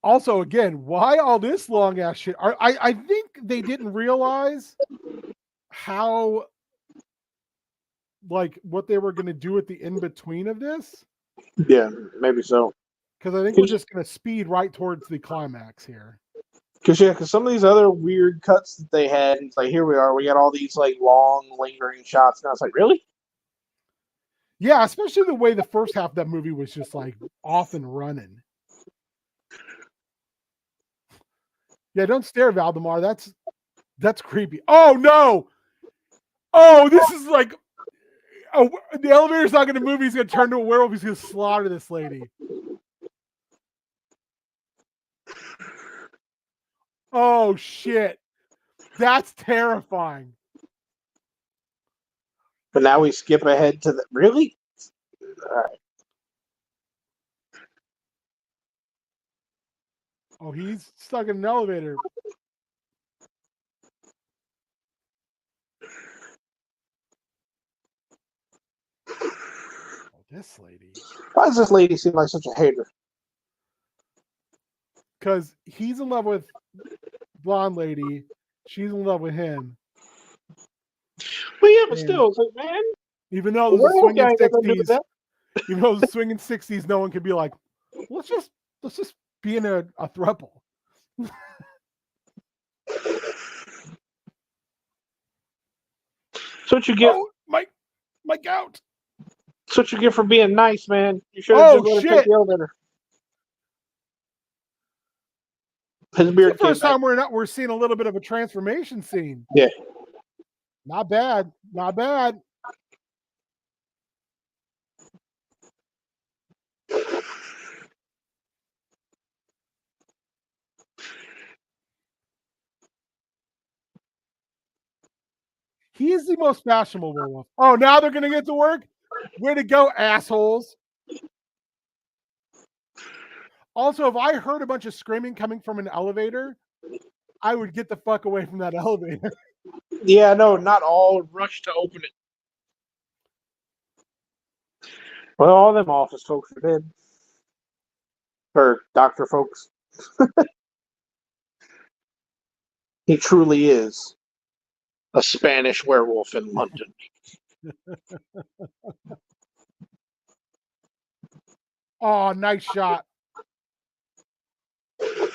Also, again, why all this long ass shit? I think they didn't realize how, like, what they were going to do at the in between of this. Yeah, maybe so. Because I think we're just going to speed right towards the climax here. Because some of these other weird cuts that they had, it's like, here we are, we got all these like long, lingering shots. Now it's like, really? Yeah, especially the way the first half of that movie was just like off and running. Yeah, don't stare, Valdemar. That's creepy. Oh no! Oh, this is like, oh, the elevator's not going to move. He's going to turn to a werewolf. He's going to slaughter this lady. Oh shit! That's terrifying. But now we skip ahead to the really. All right. Oh, he's stuck in an elevator. Oh, this lady. Why does this lady seem like such a hater? Because he's in love with blonde lady. She's in love with him. Well, yeah, but still, it's like, man. Even though there's a Werewolf swinging guy ain't got nothing to do with 60s, that. even though the swinging 60s, no one can be like, let's just be in a throuple. That's what you get. Oh, my gout. That's what you get for being nice, man. You should Oh, have just let her shit. take the elevator. His It's beard the first came time we're seeing a little bit of a transformation scene. Yeah. Not bad. Not bad. He is the most fashionable werewolf. Oh, now they're going to get to work? Way to go, assholes. Also, if I heard a bunch of screaming coming from an elevator, I would get the fuck away from that elevator. Yeah, no, not all rush to open it. Well, all them office folks are dead. Or doctor folks. He truly is a Spanish werewolf in London. Oh, nice shot.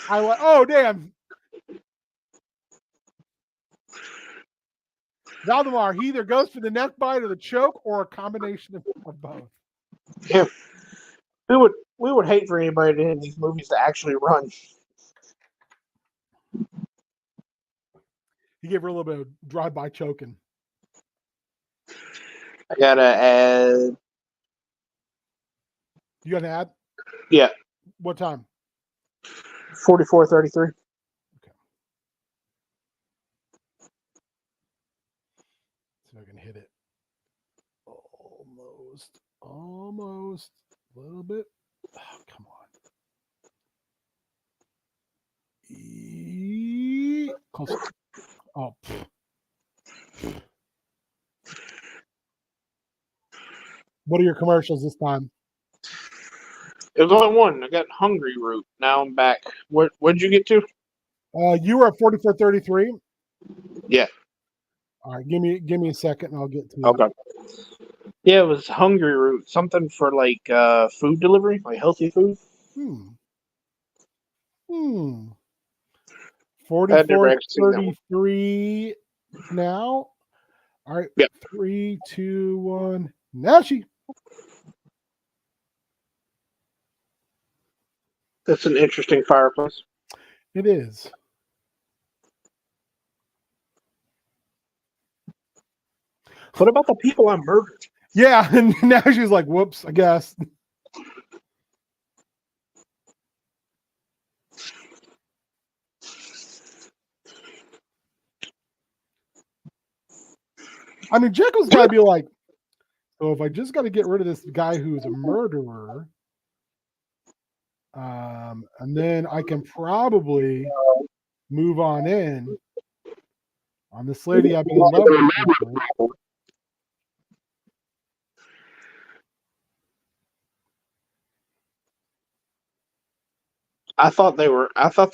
Oh, damn. Valdemar, he either goes for the neck bite or the choke or a combination of both. Yeah. We would hate for anybody in these movies to actually run. He gave her a little bit of drive-by choking. I gotta add. You got an ad? Yeah. What time? 44:33. Okay. See if I can hit it. Almost. A little bit. Oh, come on. Close. Oh. What are your commercials this time? It was only one. I got Hungry Root. Now I'm back. What'd you get to? You were at 44:33. Yeah. All right, give me a second and I'll get to it. Okay. Yeah, it was Hungry Root. Something for like food delivery, like healthy food. 44:33 now. All right. Yep. 3, 2, 1. Naschy. That's an interesting fireplace. It is. What about the people I murdered? Yeah, and now she's like, whoops, I guess. I mean, Jekyll's got to be like So if I just got to get rid of this guy who's a murderer, and then I can probably move on in on this lady I've been in love with. I thought they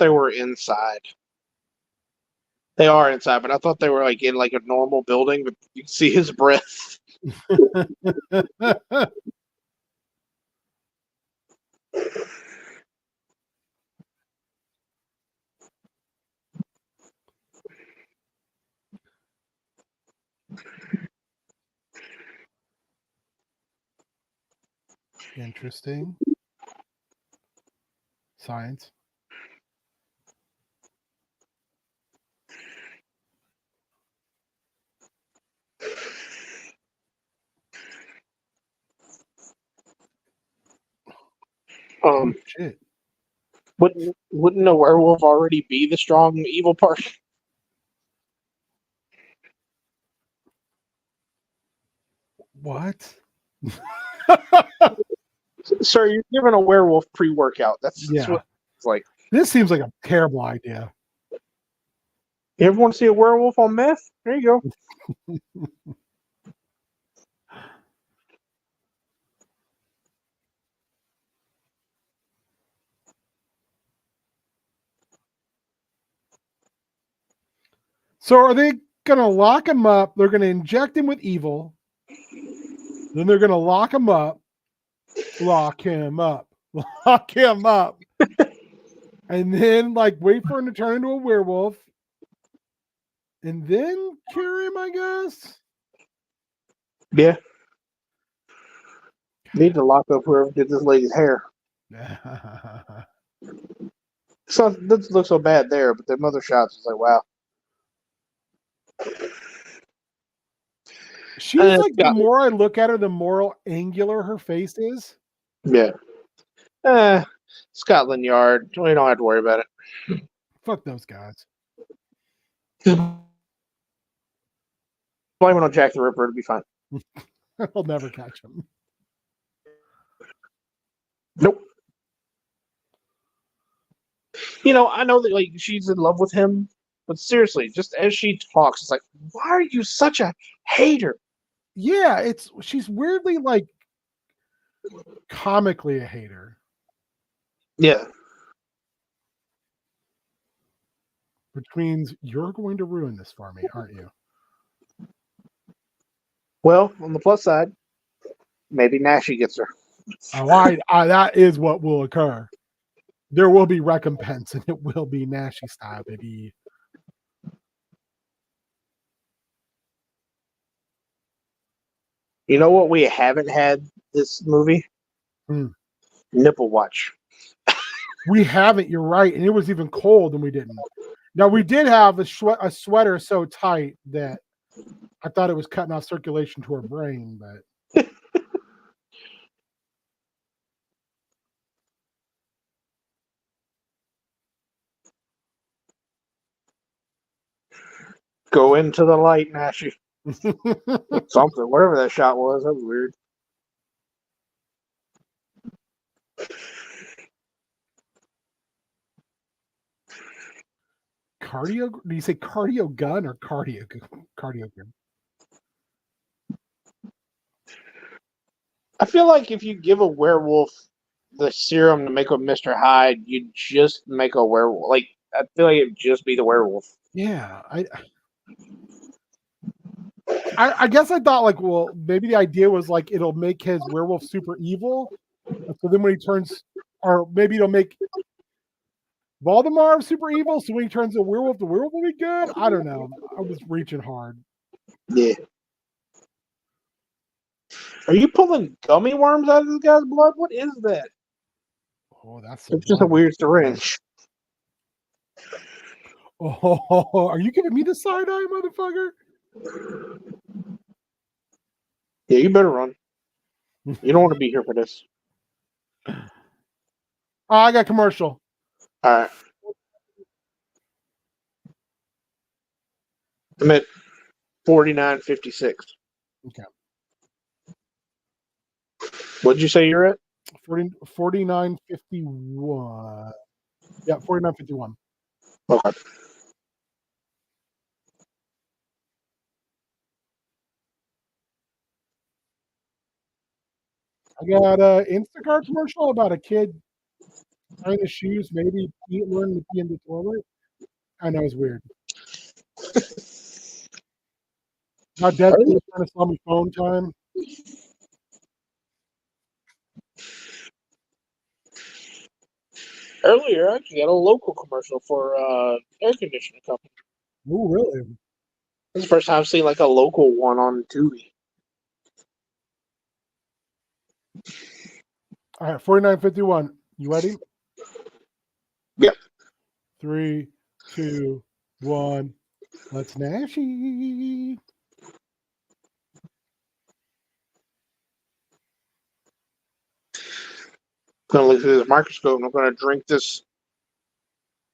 were inside. They are inside, but I thought they were like in like a normal building, but you can see his breath. Interesting. Science. Shit. Wouldn't a werewolf already be the strong evil part? What? Sir, you're giving a werewolf pre-workout. That's what it's like. This seems like a terrible idea. You ever want to see a werewolf on meth? There you go. So are they going to lock him up? They're going to inject him with evil. Then they're going to lock him up. Lock him up. Lock him up. And then like wait for him to turn into a werewolf. And then cure him, I guess. Yeah. Need to lock up whoever did this lady's hair. So it doesn't look so bad there, but the mother shots is like, wow. She's like, the more I look at her, the more angular her face is. Yeah. Scotland Yard. We don't have to worry about it. Fuck those guys. Blame it on Jack the Ripper. It'll be fine. I'll never catch him. Nope. You know, I know that like she's in love with him, but seriously, just as she talks, it's like, why are you such a hater? Yeah, she's weirdly like comically a hater. Yeah. Which means you're going to ruin this for me, aren't you? Well, on the plus side, maybe Naschy gets her. Oh, that is what will occur. There will be recompense, and it will be Naschy style, baby. You know what we haven't had this movie? Nipple watch. We haven't. You're right, and it was even cold, and we didn't. Now we did have a sweater so tight that I thought it was cutting off circulation to her brain, but. Go into the light, Naschy. Something, whatever that shot was, that was weird. Cardio? Do you say cardio gun or cardio gun? I feel like if you give a werewolf the serum to make a Mr. Hyde, you just make a werewolf. Like, I feel like it'd just be the werewolf. Yeah, I guess I thought like, well, maybe the idea was like it'll make his werewolf super evil. So then when he turns, or maybe it'll make Voldemort super evil. So when he turns a werewolf, the werewolf will be good. I don't know. I was reaching hard. Yeah. Are you pulling gummy worms out of this guy's blood? What is that? Oh, it's just a weird syringe. Oh, are you giving me the side eye, motherfucker? Yeah, you better run. You don't want to be here for this. Oh, I got commercial. All right. I'm at 49.56. Okay. What'd you say you're at? 49.51. Yeah, 49.51. Okay. I got an Instacart commercial about a kid tying his shoes, maybe learning to pee in the toilet. I know it's weird. Now Deadpool is trying to sell me phone time. Earlier, I actually got a local commercial for air conditioning company. Oh, really? This is the first time I've seen like a local one on Tubi. All right, 49.51. You ready? Yep. 3, 2, 1. Let's Naschy. I'm gonna look through this microscope and I'm gonna drink this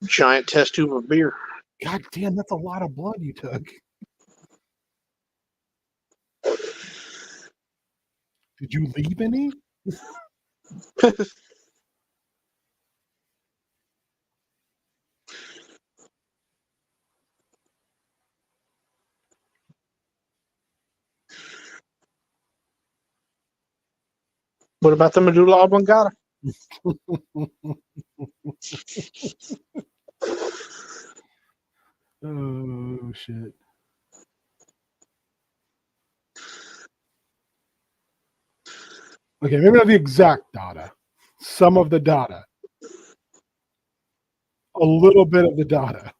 giant test tube of beer. God damn, that's a lot of blood you took. Did you leave any? What about the medulla oblongata? Oh, shit. Okay, maybe not the exact data. Some of the data. A little bit of the data.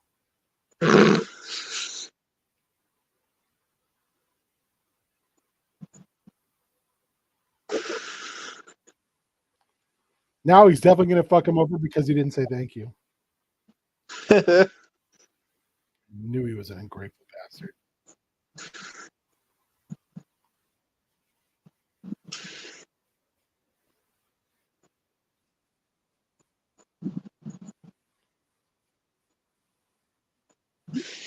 Now he's definitely going to fuck him over because he didn't say thank you. Knew he was an ungrateful bastard.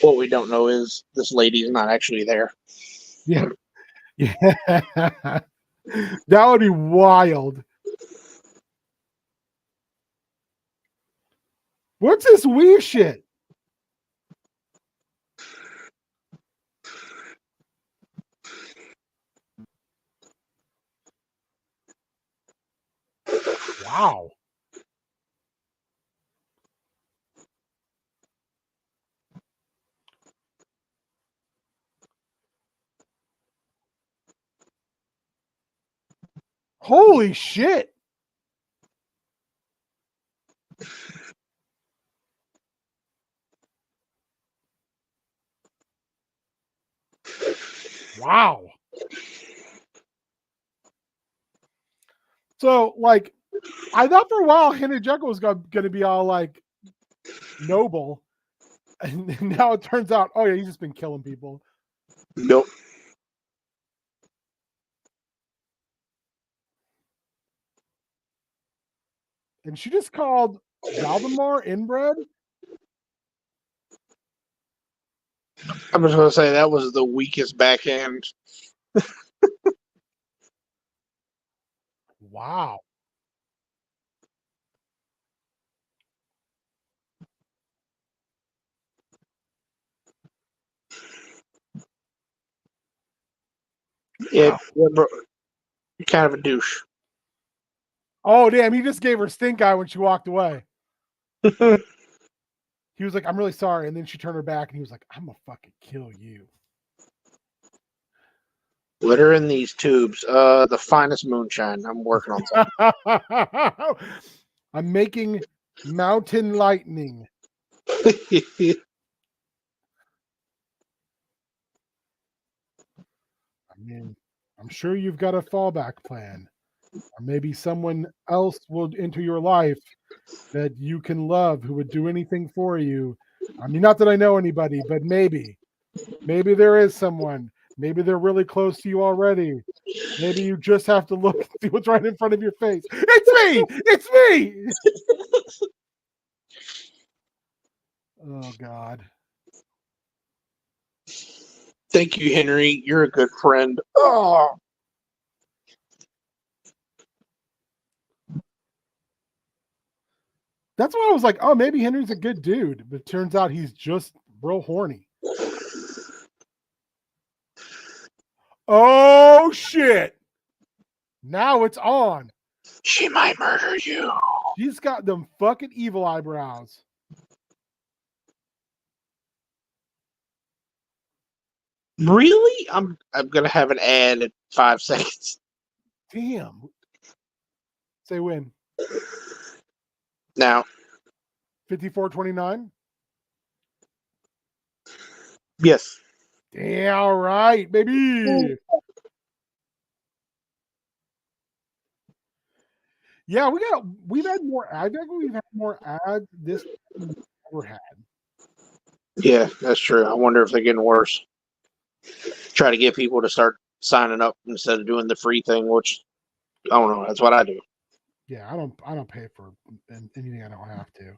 What we don't know is this lady is not actually there. Yeah. Yeah. That would be wild. What's this weird shit? Wow. Holy shit. Wow. So, like, I thought for a while Henry Jekyll was going to be all like noble, and now it turns out, oh yeah, he's just been killing people. Nope. And she just called Valdemar inbred. I'm just gonna say that was the weakest backhand. Wow. Yeah, bro, you're kind of a douche. Oh damn, he just gave her stink eye when she walked away. He was like, I'm really sorry. And then she turned her back and he was like, I'm gonna fucking kill you. What are in these tubes? The finest moonshine. I'm working on something. I'm making mountain lightning. I mean, I'm sure you've got a fallback plan. Or maybe someone else will enter your life that you can love who would do anything for you. I mean, not that I know anybody, but maybe there is someone. Maybe they're really close to you already. Maybe you just have to look and see what's right in front of your face. It's me! It's me! Oh, God. Thank you, Henry. You're a good friend. Oh, That's why I was like, oh, maybe Henry's a good dude, but it turns out he's just real horny. Oh shit! Now it's on. She might murder you. She's got them fucking evil eyebrows. Really? I'm gonna have an ad in 5 seconds. Damn. Say when? Now. 54.29. Yes. Yeah, all right, baby. Yeah, we've had more. I think we've had more ads this than we've ever had. Yeah, that's true. I wonder if they're getting worse. Try to get people to start signing up instead of doing the free thing, which I don't know. That's what I do. Yeah, I don't pay for anything I don't have to.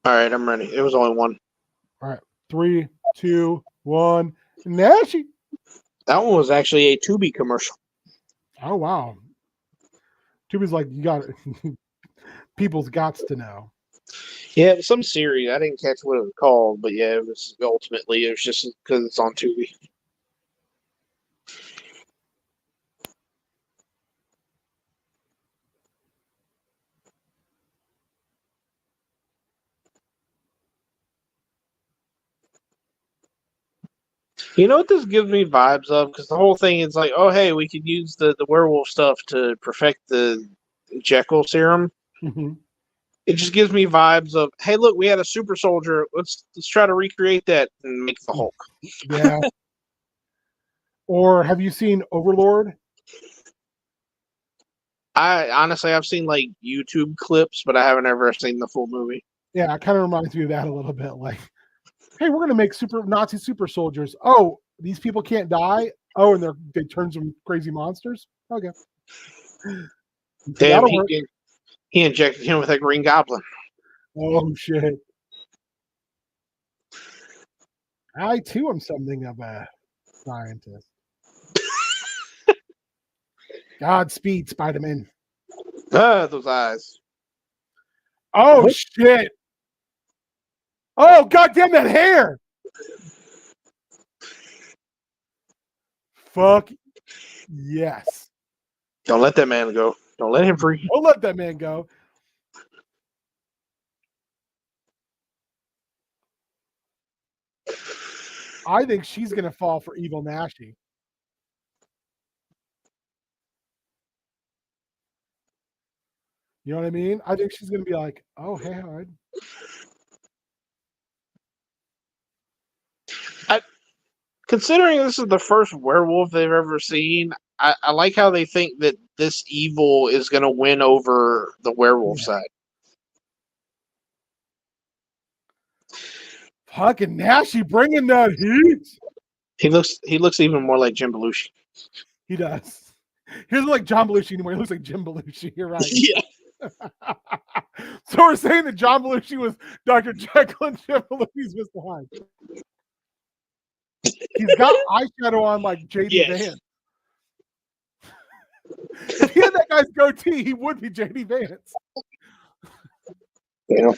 All right, I'm ready. It was only one. All right, 3, 2, 1. Naschy. That one was actually a Tubi commercial. Oh wow. Tubi's like, you got it. People's gots to know. Yeah, it was some series. I didn't catch what it was called, but yeah, it was just because it's on Tubi. You know what this gives me vibes of? Because the whole thing is like, oh, hey, we could use the werewolf stuff to perfect the Jekyll serum. Mm-hmm. It just gives me vibes of, hey, look, we had a super soldier. Let's try to recreate that and make the Hulk. Yeah. Or have you seen Overlord? I've seen like YouTube clips, but I haven't ever seen the full movie. Yeah, it kind of reminds me of that a little bit. Like, hey, we're gonna make Nazi super soldiers. Oh, these people can't die. Oh, and they turn some crazy monsters. Okay. Damn, That'll work. he injected him with a Green Goblin. Oh shit. I too am something of a scientist. Godspeed, Spider-Man. Those eyes. Oh shit. Oh goddamn that hair. Fuck yes. Don't let that man go. Don't let him free. Don't let that man go. I think she's gonna fall for evil Naschy. You know what I mean? I think she's gonna be like, "Oh, hey, Hyde." Considering this is the first werewolf they've ever seen, I like how they think that this evil is going to win over the werewolf side. Fucking Naschy bringing that heat. He looks even more like Jim Belushi. He does. He doesn't like John Belushi anymore. He looks like Jim Belushi. You're right. Yeah. So we're saying that John Belushi was Dr. Jekyll and Jim Belushi's Mr. Hyde. He's got eyeshadow on like JD Vance. If he had that guy's goatee, he would be JD Vance. Yeah.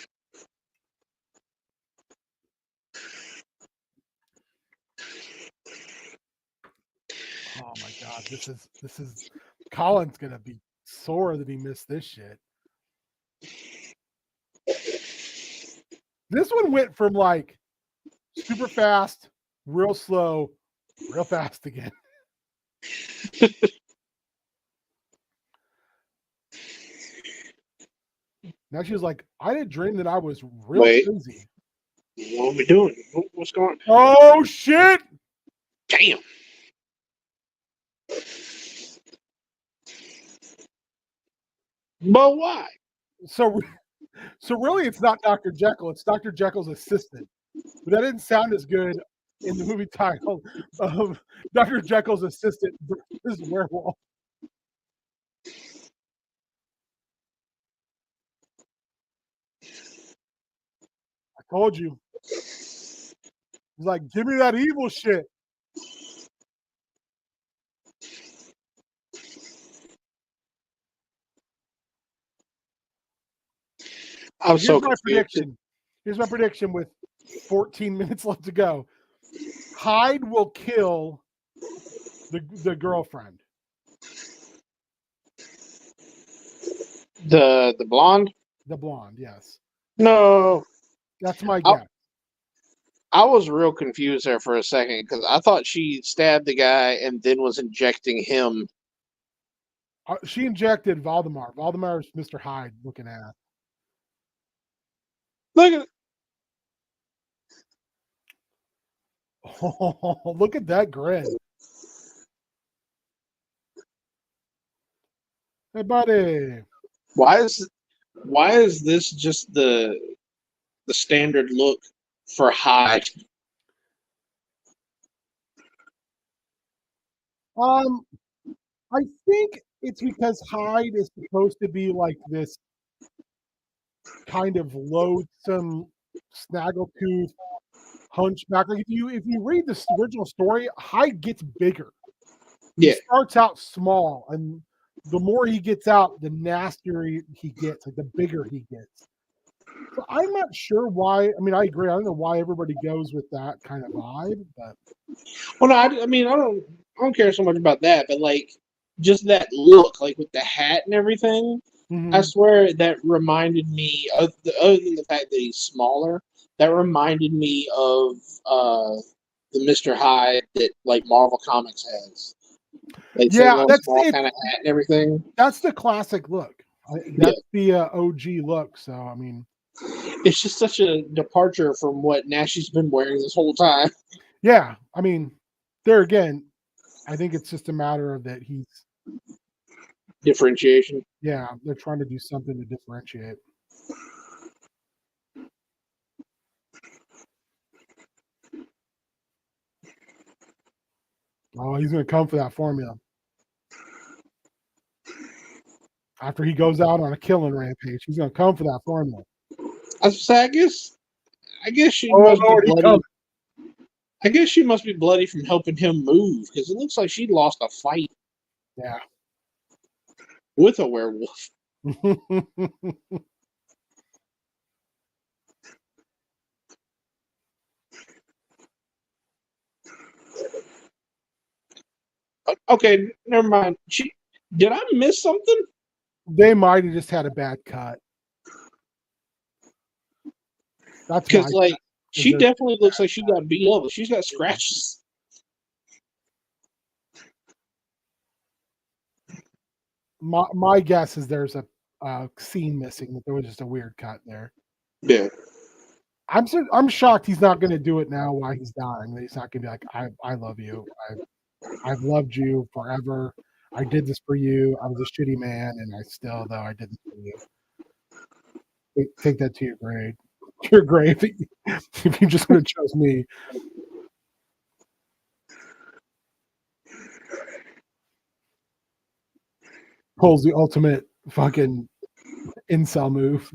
Oh my god, this is Colin's gonna be sore that he missed this shit. This one went from like super fast, real slow, real fast again. Now she was like, I didn't dream that I was real crazy. What are we doing? What's going on? Oh shit! Damn. But why? So really, it's not Dr. Jekyll. It's Dr. Jekyll's assistant. But that didn't sound as good in the movie title of Dr. Jekyll's assistant versus werewolf. I told you. He's like, give me that evil shit. I was so Here's my confused. prediction. Here's my prediction with 14 minutes left to go. Hyde will kill the girlfriend. The blonde? The blonde, yes. No. That's my guess. I was real confused there for a second because I thought she stabbed the guy and then was injecting him. She injected Valdemar. Valdemar's Mr. Hyde looking at. Look at Oh, look at that grin. Hey, buddy. why is this just the standard look for Hyde? I think it's because Hyde is supposed to be like this kind of loathsome snaggletooth hunchback. Like if you read the original story, Hyde gets bigger. Yeah. He starts out small, and the more he gets out, the nastier he gets, like the bigger he gets. So I'm not sure why. I mean, I agree. I don't know why everybody goes with that kind of vibe, but Well, no, I mean, I don't care so much about that, but like just that look, like with the hat and everything. I swear that reminded me of other than the fact that he's smaller. That reminded me of the Mr. Hyde that like Marvel Comics has. Like yeah, that's small kind of hat and everything. That's the classic look. That's the OG look. So I mean, it's just such a departure from what Naschy's been wearing this whole time. Yeah, I mean, there again, I think it's just a matter of that he's differentiation. Yeah, they're trying to do something to differentiate. Oh, he's going to come for that formula. After he goes out on a killing rampage, he's going to come for that formula. I guess she must be bloody. I guess she must be bloody from helping him move because it looks like she lost a fight. Yeah. With a werewolf. Okay, never mind. Did I miss something? They might have just had a bad cut. That's because like she definitely looks like she got beat up. She's got scratches. My guess is there's a scene missing. That there was just a weird cut there. Yeah. I'm shocked he's not going to do it now while he's dying. He's not going to be like, I love you. I've loved you forever. I did this for you. I was a shitty man, and I still, though, I did this for you. Take that to your grave. Your grave. If you just would have chose me. Pulls the ultimate fucking incel move.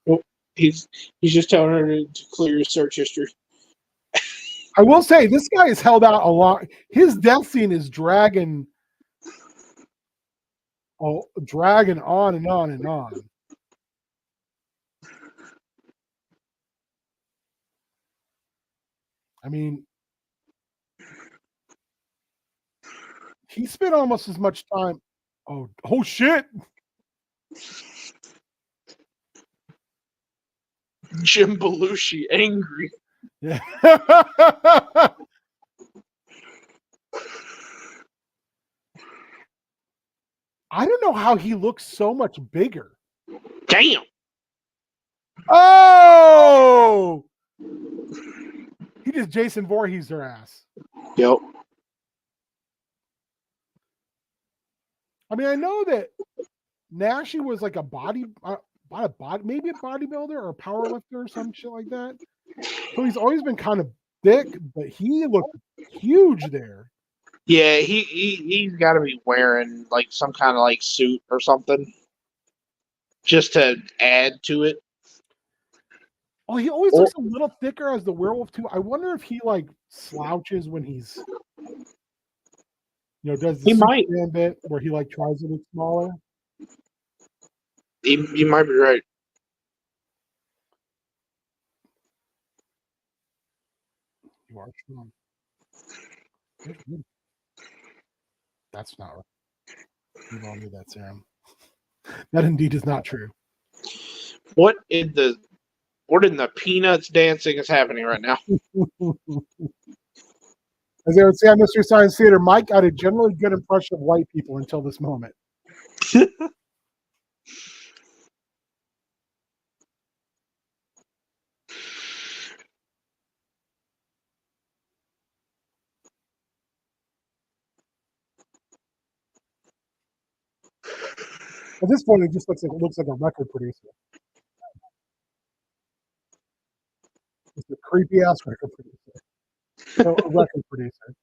Well, he's just telling her to clear his search history. I will say this guy has held out a lot. His death scene is dragging on and on and on. I mean, he spent almost as much time. Oh shit! Jim Belushi angry. Yeah. I don't know how he looks so much bigger. Damn. Oh! He just Jason Voorhees their ass. Yep. I mean, I know that Naschy was like maybe a bodybuilder or a power lifter or some shit like that. So he's always been kind of thick, but he looked huge there. Yeah, he's got to be wearing like some kind of like suit or something just to add to it. Oh, he always looks a little thicker as the werewolf too. I wonder if he like slouches when he's. You know, does the He might. Superman bit where he like tries to look smaller. You might be right. You are strong. That's not right. You all knew that, Sam. That indeed is not true. What in the Peanuts dancing is happening right now? As they would say on Mystery Science Theater, Mike got a generally good impression of white people until this moment. At this point, it just looks like a record producer. It's a creepy ass record producer. So a record producer.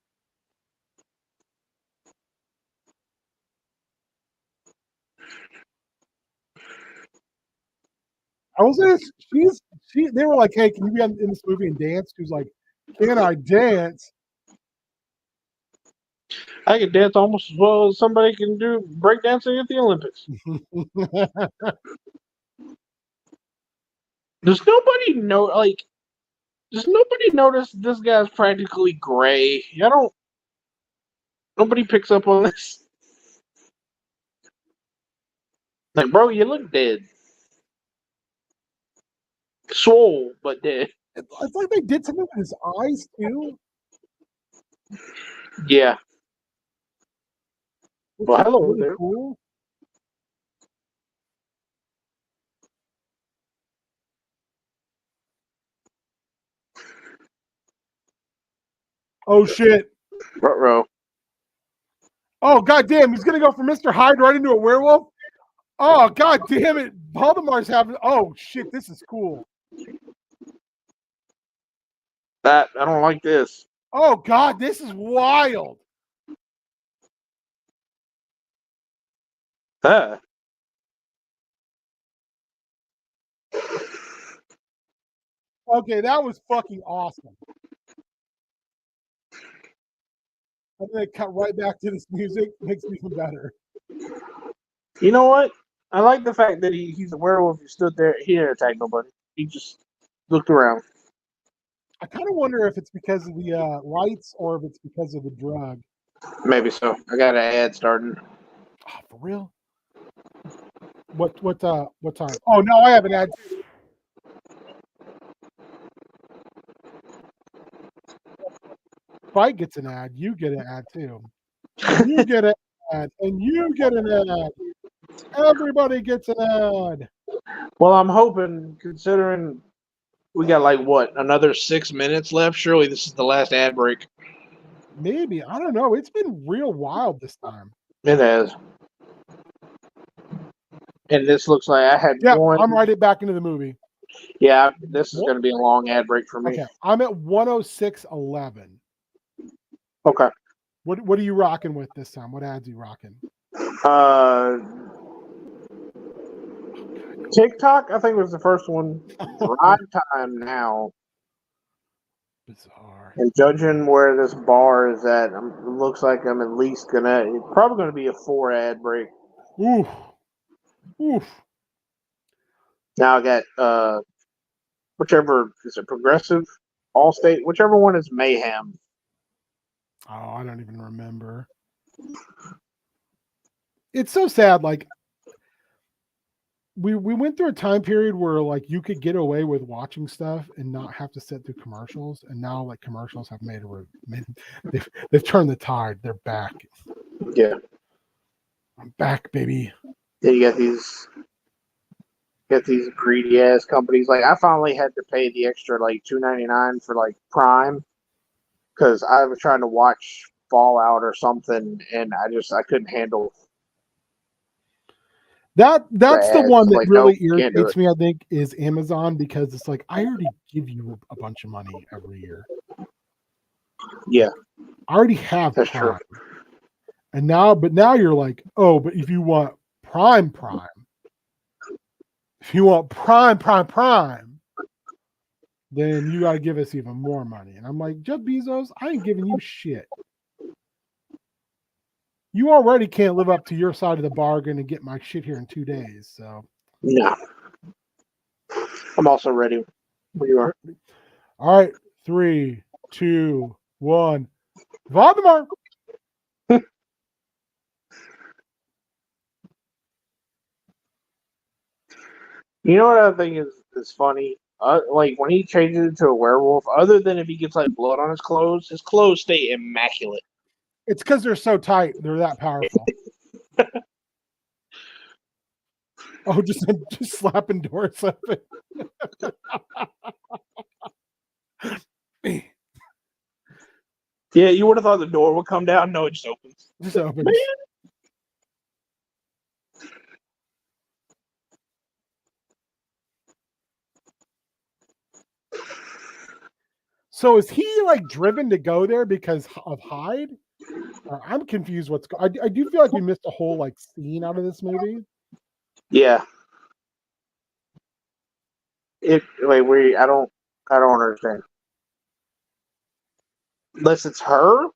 I was they were like, hey, can you be in this movie and dance? She was like, can I dance? I can dance almost as well as somebody can do breakdancing at the Olympics. Does nobody notice this guy's practically gray? Nobody picks up on this. Like, bro, you look dead. Swole, but dead. It's like they did something with his eyes too. Yeah. Well, hello really there. cool. Oh shit. Ruh-roh. Oh god damn, he's gonna go from Mr. Hyde right into a werewolf. Oh god damn it. Baltimore's having oh shit, this is cool. I don't like this. Oh god, this is wild. Huh. Okay, that was fucking awesome. And then it cut right back to this music. Makes me feel better. You know what? I like the fact that he's a werewolf. He stood there. He didn't attack nobody. He just looked around. I kind of wonder if it's because of the lights or if it's because of the drug. Maybe so. I got an ad starting. Oh, for real? What time? Oh no, I have an ad. Spike gets an ad. You get an ad too. You get an ad, and you get an ad. Everybody gets an ad. Well, I'm hoping, considering we got like what, another 6 minutes left. Surely this is the last ad break. Maybe, I don't know. It's been real wild this time. It has. And this looks like I had one. I'm right back into the movie. Yeah, this is going to be a long ad break for me. Okay, I'm at 106.11. Okay. What are you rocking with this time? What ads are you rocking? TikTok, I think, was the first one. Drive time now. Bizarre. And judging where this bar is at, it looks like I'm at least probably gonna be a 4 ad break. Oof. Now I got whichever is it, Progressive, Allstate, whichever one is Mayhem. Oh, I don't even remember. It's so sad. Like we went through a time period where like you could get away with watching stuff and not have to sit through commercials, and now like commercials have they've turned the tide. They're back. Yeah, I'm back, baby. then you got these greedy ass companies. Like I finally had to pay the extra like $2.99 for like Prime because I was trying to watch Fallout or something, and I couldn't handle. That's the one that like, really nope, irritates me, I think, is Amazon, because it's like I already give you a bunch of money every year. Yeah. I already have That's Prime. true. And now you're like, oh, but if you want Prime, if you want Prime, then you gotta give us even more money. And I'm like, Jeff Bezos, I ain't giving you shit. You already can't live up to your side of the bargain and get my shit here in 2 days. So No. I'm also ready when you are. all right, 3, 2, 1. Valdemar. You know what I think is funny? Like when he changes into a werewolf, other than if he gets like blood on his clothes stay immaculate. It's because they're so tight. They're that powerful. Oh, just slapping doors open. Yeah, you would have thought the door would come down. No, it just opens. Just opens. Man. So is he like driven to go there because of Hyde? I'm confused. I do feel like we missed a whole like scene out of this movie. Yeah. I don't understand. Unless it's her.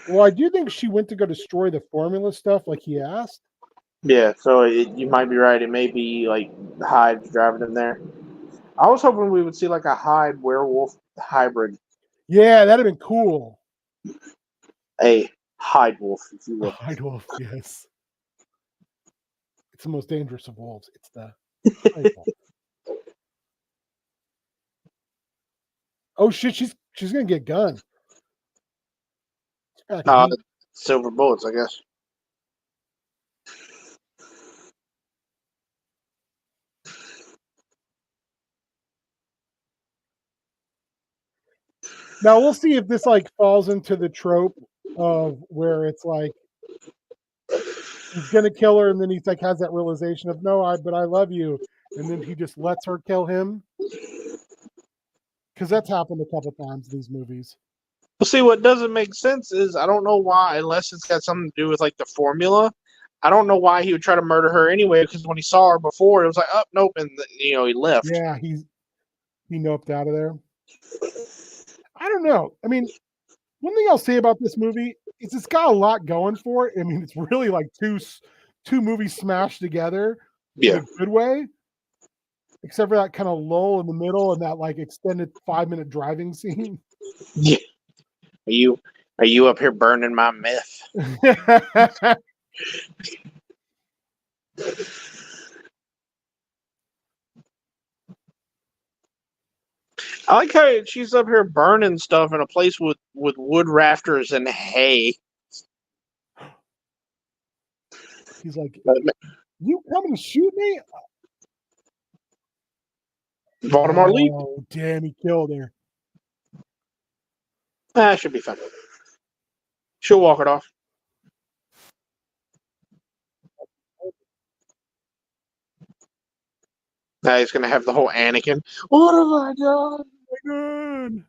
Well, I do think she went to go destroy the formula stuff like he asked. Yeah, so you might be right. It may be like Hyde driving them there. I was hoping we would see like a Hyde werewolf hybrid. Yeah, that'd have been cool. A Hyde wolf, if you will. Hyde wolf, yes. It's the most dangerous of wolves. It's the Hyde wolf. Oh shit, she's gonna get gunned. Silver bullets, I guess. Now we'll see if this like falls into the trope of where it's like he's gonna kill her, and then he's like has that realization of but I love you, and then he just lets her kill him. Because that's happened a couple times in these movies. Well, see, what doesn't make sense is I don't know why, unless it's got something to do with like the formula. I don't know why he would try to murder her anyway. Because when he saw her before, it was like, oh nope, and he left. Yeah, he noped out of there. I don't know. I mean, one thing I'll say about this movie is it's got a lot going for it. I mean, it's really like two movies smashed together in a good way, except for that kind of lull in the middle and that like extended 5-minute driving scene. Yeah. Are you up here burning my meth? I like how she's up here burning stuff in a place with wood rafters and hay. He's like, you coming to shoot me? Baltimore leap. Oh, damn, he killed her. Should be fine. She'll walk it off. Now he's going to have the whole Anakin. What have I done? Good.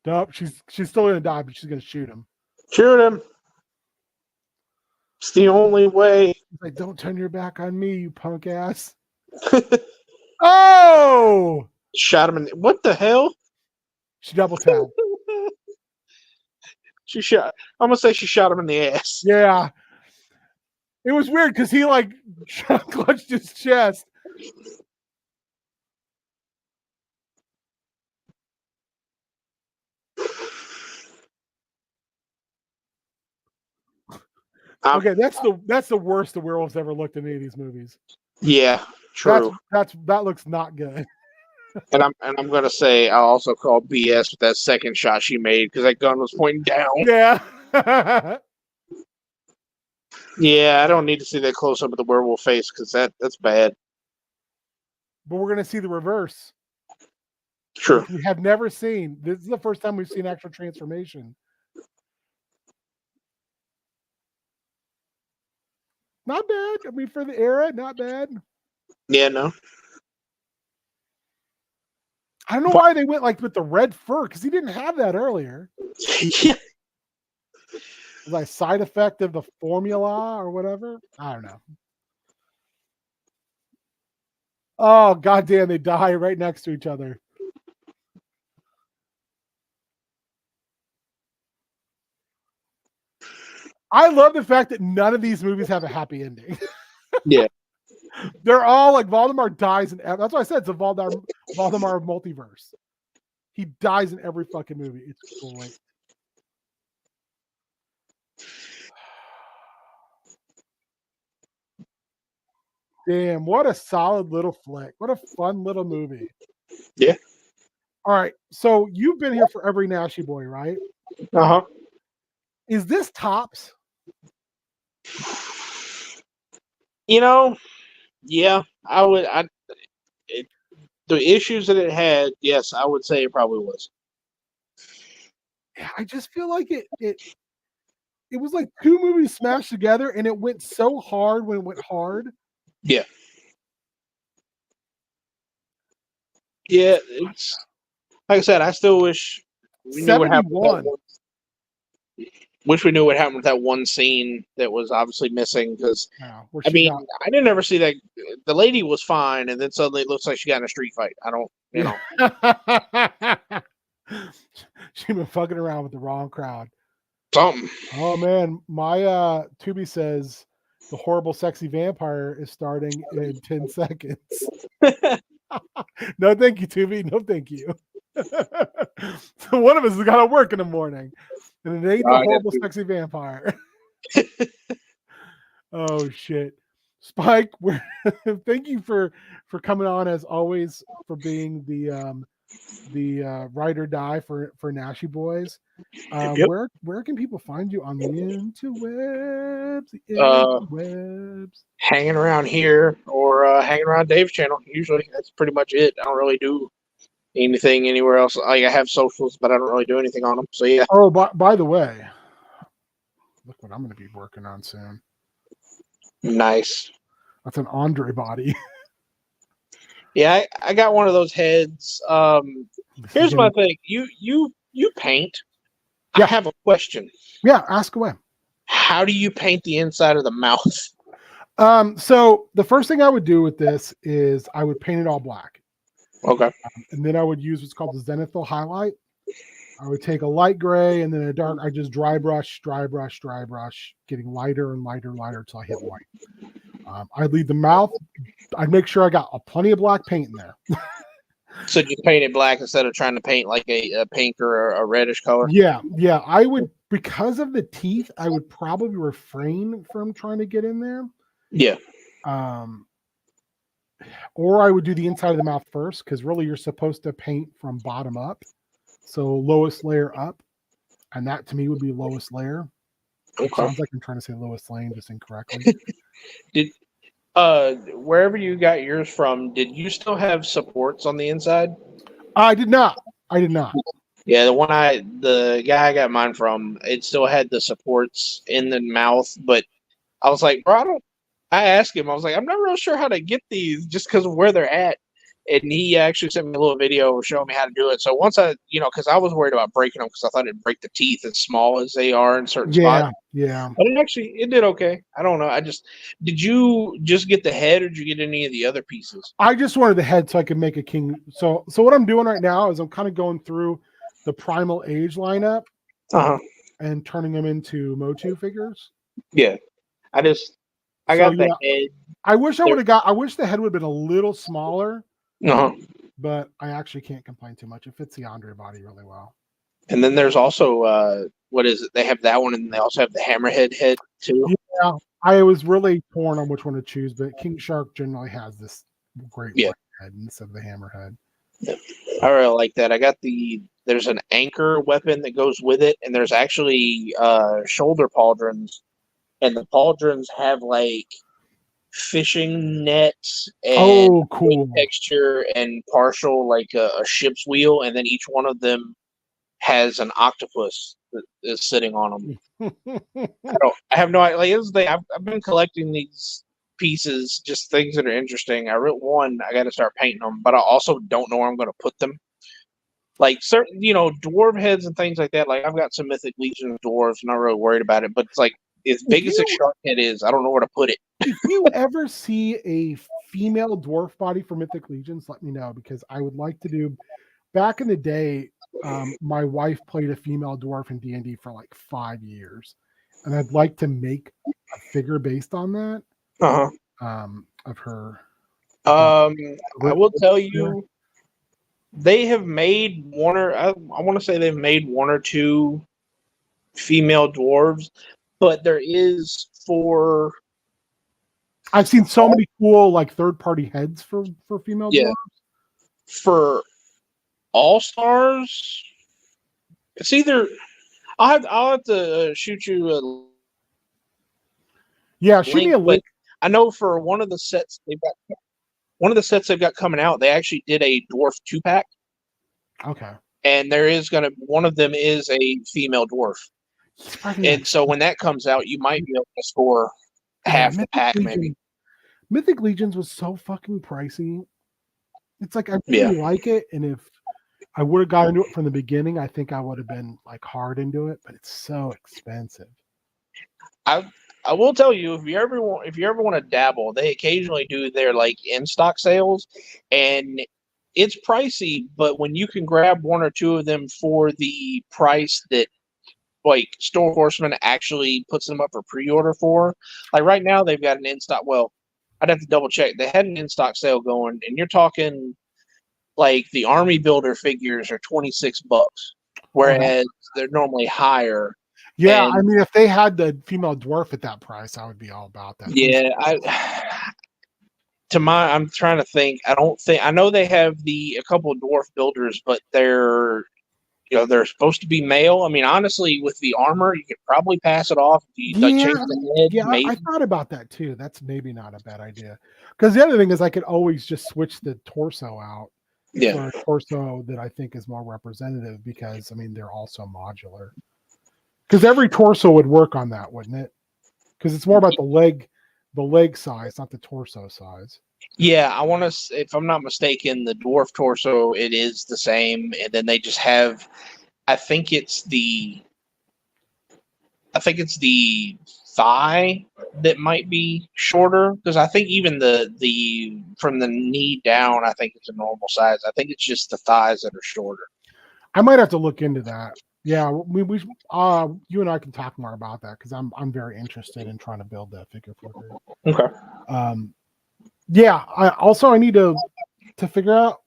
Nope, she's still going to die, but she's going to shoot him. Shoot him. It's the only way. He's like, don't turn your back on me, you punk ass. Oh! Shot him in. What the hell? She double tapped. I'm gonna say she shot him in the ass. Yeah. It was weird because he like clutched his chest. Okay, that's the worst the werewolves ever looked in any of these movies. Yeah, true. That looks not good. And I'm gonna say I also call BS with that second shot she made because that gun was pointing down. Yeah. Yeah, I don't need to see that close up of the werewolf face because that's bad. But we're gonna see the reverse. True. We have never seen. This is the first time we've seen actual transformation. Not bad. I mean, for the era, not bad. Yeah, no. I don't know why they went like with the red fur because he didn't have that earlier. Yeah. Like a side effect of the formula or whatever. I don't know. Oh goddamn! They die right next to each other. I love the fact that none of these movies have a happy ending. Yeah. They're all like Voldemort dies in. That's why I said it's a Voldemort multiverse. He dies in every fucking movie. It's great. Damn, what a solid little flick. What a fun little movie. Yeah. All right. So you've been here for every Naschy boy, right? Uh-huh. Is this tops? You know, yeah, the issues that it had, yes, I would say it probably was. Yeah, I just feel like it was like two movies smashed together and it went so hard when it went hard. Yeah. Yeah, it's like I said, I still wish we knew what happened with that 71. one. Wish we knew what happened with that one scene that was obviously missing because Wow, where I she mean, got I didn't ever see that the lady was fine and then suddenly it looks like she got in a street fight. I don't, you know, she been fucking around with the wrong crowd. something. Oh man, my Tubi says the horrible sexy vampire is starting in 10 seconds. No, thank you, Tubi. No, thank you. So one of us has got to work in the morning, and it ain't the horrible sexy vampire. Oh shit, Spike. Thank you for coming on as always, for being the ride or die for Naschy boys. Yep. Where can people find you on the interwebs? The interwebs. Hanging around here or hanging around Dave's channel. Usually, that's pretty much it. I don't really do anything anywhere else. Like, I have socials, but I don't really do anything on them. So yeah. Oh, by the way, look what I'm going to be working on soon. Nice. That's an Andre body. Yeah, I got one of those heads. Here's my thing. You paint. Yeah. I have a question. Yeah, ask away. How do you paint the inside of the mouth? So the first thing I would do with this is I would paint it all black. Okay. And then I would use what's called the zenithal highlight. I would take a light gray and then a dark. I just dry brush, getting lighter and lighter until I hit white. I'd leave the mouth. I'd make sure I got plenty of black paint in there. So you paint it black instead of trying to paint like a pink or a reddish color? Yeah. I would, because of the teeth, I would probably refrain from trying to get in there. Yeah. Or I would do the inside of the mouth first, because really you're supposed to paint from bottom up. So lowest layer up. And that to me would be lowest layer. Okay. Sounds like I'm trying to say lowest lane just incorrectly. Did wherever you got yours from, did you still have supports on the inside? I did not. Yeah, the guy I got mine from, it still had the supports in the mouth, but I was like, bro, I asked him, I was like, I'm not real sure how to get these just because of where they're at. And he actually sent me a little video showing me how to do it. So once I, because I was worried about breaking them because I thought it'd break the teeth as small as they are in certain spots. Yeah. But it did okay. I don't know. Did you just get the head or did you get any of the other pieces? I just wanted the head so I could make a king. So what I'm doing right now is I'm kind of going through the Primal Age lineup and turning them into Motu figures. Yeah. I got the head. I wish the head would have been a little smaller. Uh-huh. But I actually can't complain too much. It fits the Andre body really well. And then there's also what is it? They have that one, and they also have the hammerhead head too. Yeah, I was really torn on which one to choose, but King Shark generally has this great head instead of the hammerhead. Yeah. I really like that. I got there's an anchor weapon that goes with it, and there's actually shoulder pauldrons, and the pauldrons have like fishing nets and cool texture and partial like a ship's wheel, and then each one of them has an octopus that is sitting on them. I have no idea. Like, I've been collecting these pieces, just things that are interesting. I got to start painting them, but I also don't know where I'm going to put them. Like certain, dwarf heads and things like that. Like I've got some Mythic Legion dwarves, not really worried about it, but it's like as big as a shark head is, I don't know where to put it. If you ever see a female dwarf body for Mythic Legions, let me know, because I would like to do. Back in the day, my wife played a female dwarf in D&D for like 5 years, and I'd like to make a figure based on that. Of her. I will tell you, they have made I want to say they've made one or two female dwarves, but there is for. I've seen so many cool like third-party heads for female dwarves. For All Stars, it's either I'll have to shoot you a shoot me a link. I know for one of the sets they've got coming out, they actually did a dwarf 2-pack. Okay. And there is one of them is a female dwarf. And so when that comes out, you might be able to score half the pack, maybe. Mythic Legions was so fucking pricey. It's like I really like it, and if I would have got into it from the beginning, I think I would have been like hard into it, but it's so expensive. I will tell you, if you ever want to dabble, they occasionally do their like in stock sales, and it's pricey. But when you can grab one or two of them for the price that like Store Horseman actually puts them up for pre-order for, like right now they've got an in stock. Well, I'd have to double check. They had an in stock sale going, and you're talking like the Army Builder figures are $26, whereas they're normally higher. Yeah, I mean, if they had the female dwarf at that price, I would be all about that. Yeah, I'm trying to think. I know they have a couple of dwarf builders, but they're supposed to be male. I mean, honestly, with the armor, you could probably pass it off. Change the head. I thought about that too. That's maybe not a bad idea. Because the other thing is, I could always just switch the torso out for a torso that I think is more representative. Because I mean, they're also modular. Because every torso would work on that, wouldn't it? Because it's more about the leg size, not the torso size. Yeah, I want to. If I'm not mistaken, the dwarf torso it is the same, and then they just have. I think it's the thigh that might be shorter because I think even the from the knee down, I think it's a normal size. I think it's just the thighs that are shorter. I might have to look into that. Yeah, we you and I can talk more about that because I'm very interested in trying to build that figure for her. Okay. Yeah. I need to figure out.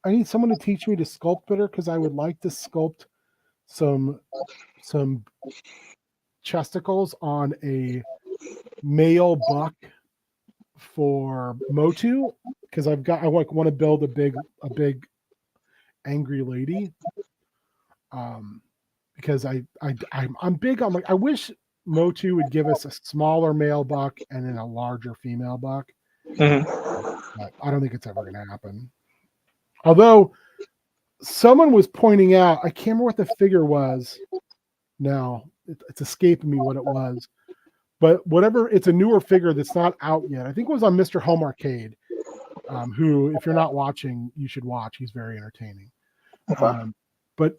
I need someone to teach me to sculpt better because I would like to sculpt some chesticles on a male buck for Motu because I want to build a big angry lady. Because I'm big on like I wish Motu would give us a smaller male buck and then a larger female buck. But I don't think it's ever going to happen. Although someone was pointing out, I can't remember what the figure was. Now it's escaping me what it was, but whatever, it's a newer figure that's not out yet. I think it was on Mr. Home Arcade, who, if you're not watching, you should watch. He's very entertaining. But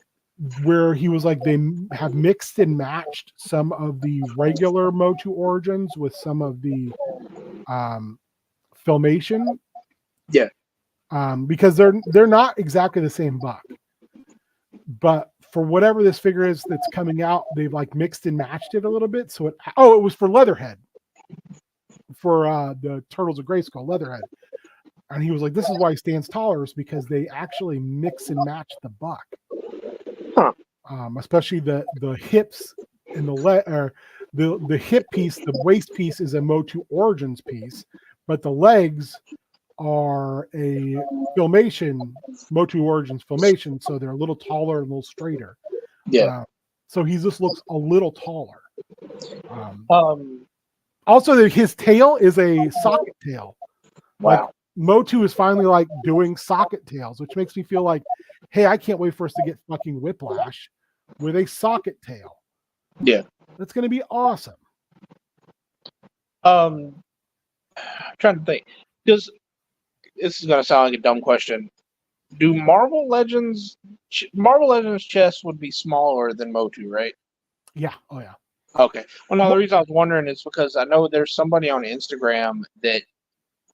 where he was like, they have mixed and matched some of the regular Motu origins with some of the Filmation. Yeah. Because they're not exactly the same buck. But for whatever this figure is that's coming out, they've like mixed and matched it a little bit. So it was for Leatherhead. For the Turtles of Grayskull, Leatherhead. And he was like, this is why he stands taller, is because they actually mix and match the buck. Especially the hips and the hip piece, the waist piece is a Motu Origins piece, but the legs are a Filmation, Motu Origins Filmation, so they're a little taller and a little straighter. Yeah. So he just looks a little taller. Also, his tail is a socket tail. Wow. Like, Motu is finally like doing socket tails, which makes me feel like, hey, I can't wait for us to get fucking Whiplash with a socket tail. Yeah. That's going to be awesome. I'm trying to think, because this is going to sound like a dumb question. Do Marvel Legends chests would be smaller than Motu, right? Yeah. Oh, yeah. Okay. Well, no, the reason I was wondering is because I know there's somebody on Instagram that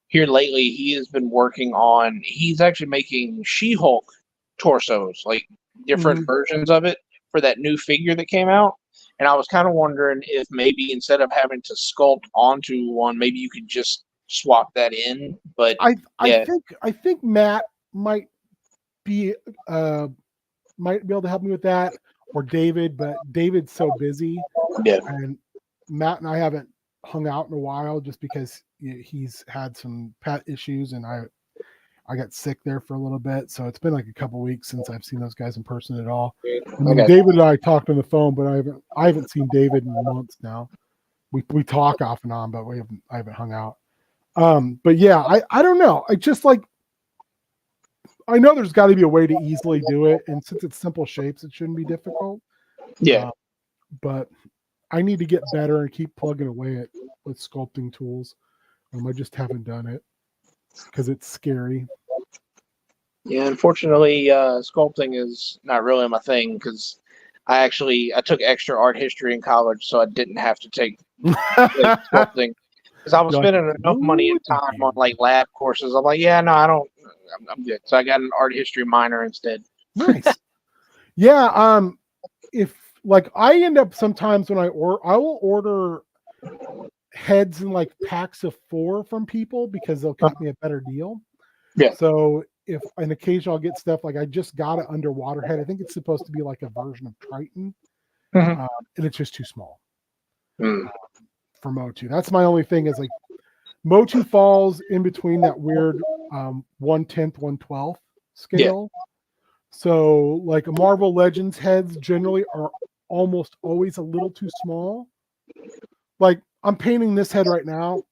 here lately he has been working on, he's actually making She-Hulk torsos, like different versions of it for that new figure that came out. And I was kind of wondering if maybe instead of having to sculpt onto one, maybe you could just swap that in. But I yeah, think Matt might be able to help me with that, or David, but David's so busy, yeah, and Matt and I haven't hung out in a while just because he's had some pet issues, and I got sick there for a little bit, so it's been like a couple weeks since I've seen those guys in person at all. I mean, David and I talked on the phone, but I haven't seen David in months now. We talk off and on, but I haven't hung out. But yeah, I don't know. I just like, I know there's got to be a way to easily do it, and since it's simple shapes, it shouldn't be difficult. yeah. But I need to get better and keep plugging away at with sculpting tools. I just haven't done it because it's scary. Yeah, unfortunately, sculpting is not really my thing because I took extra art history in college, so I didn't have to take sculpting because I was You're like, spending enough money and time on like lab courses. I'm like, yeah, no, I don't. I'm good. So I got an art history minor instead. Nice. Yeah. If like I end up sometimes when I will order heads in like packs of 4 from people because they'll cut me a better deal. Yeah. So if an occasion I'll get stuff like I just got an underwater head. I think it's supposed to be like a version of Triton, and it's just too small for Motu. That's my only thing is like Motu falls in between that weird 1/10, 1/12 scale. Yeah. So like Marvel Legends heads generally are almost always a little too small. Like I'm painting this head right now.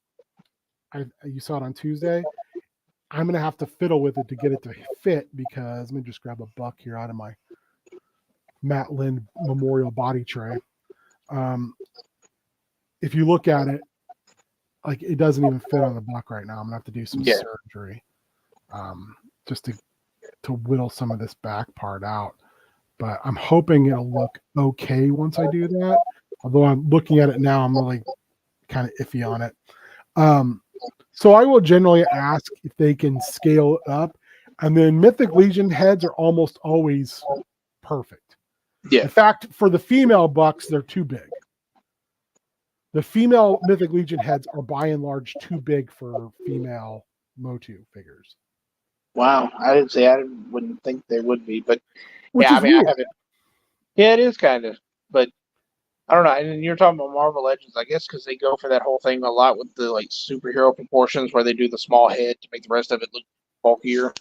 You saw it on Tuesday. I'm going to have to fiddle with it to get it to fit because let me just grab a buck here out of my Matt Lind Memorial body tray. If you look at it, like it doesn't even fit on the buck right now. I'm going to have to do some surgery just to whittle some of this back part out. But I'm hoping it'll look okay once I do that. Although I'm looking at it now, I'm really kind of iffy on it. So I will generally ask if they can scale it up. And then Mythic Legion heads are almost always perfect. Yeah. In fact, for the female bucks, they're too big. The female Mythic Legion heads are by and large too big for female Motu figures. Wow. I wouldn't think they would be, but Which yeah, is weird. I haven't. Yeah, it is kind of, but I don't know. And you're talking about Marvel Legends, I guess, because they go for that whole thing a lot with the like superhero proportions, where they do the small head to make the rest of it look bulkier.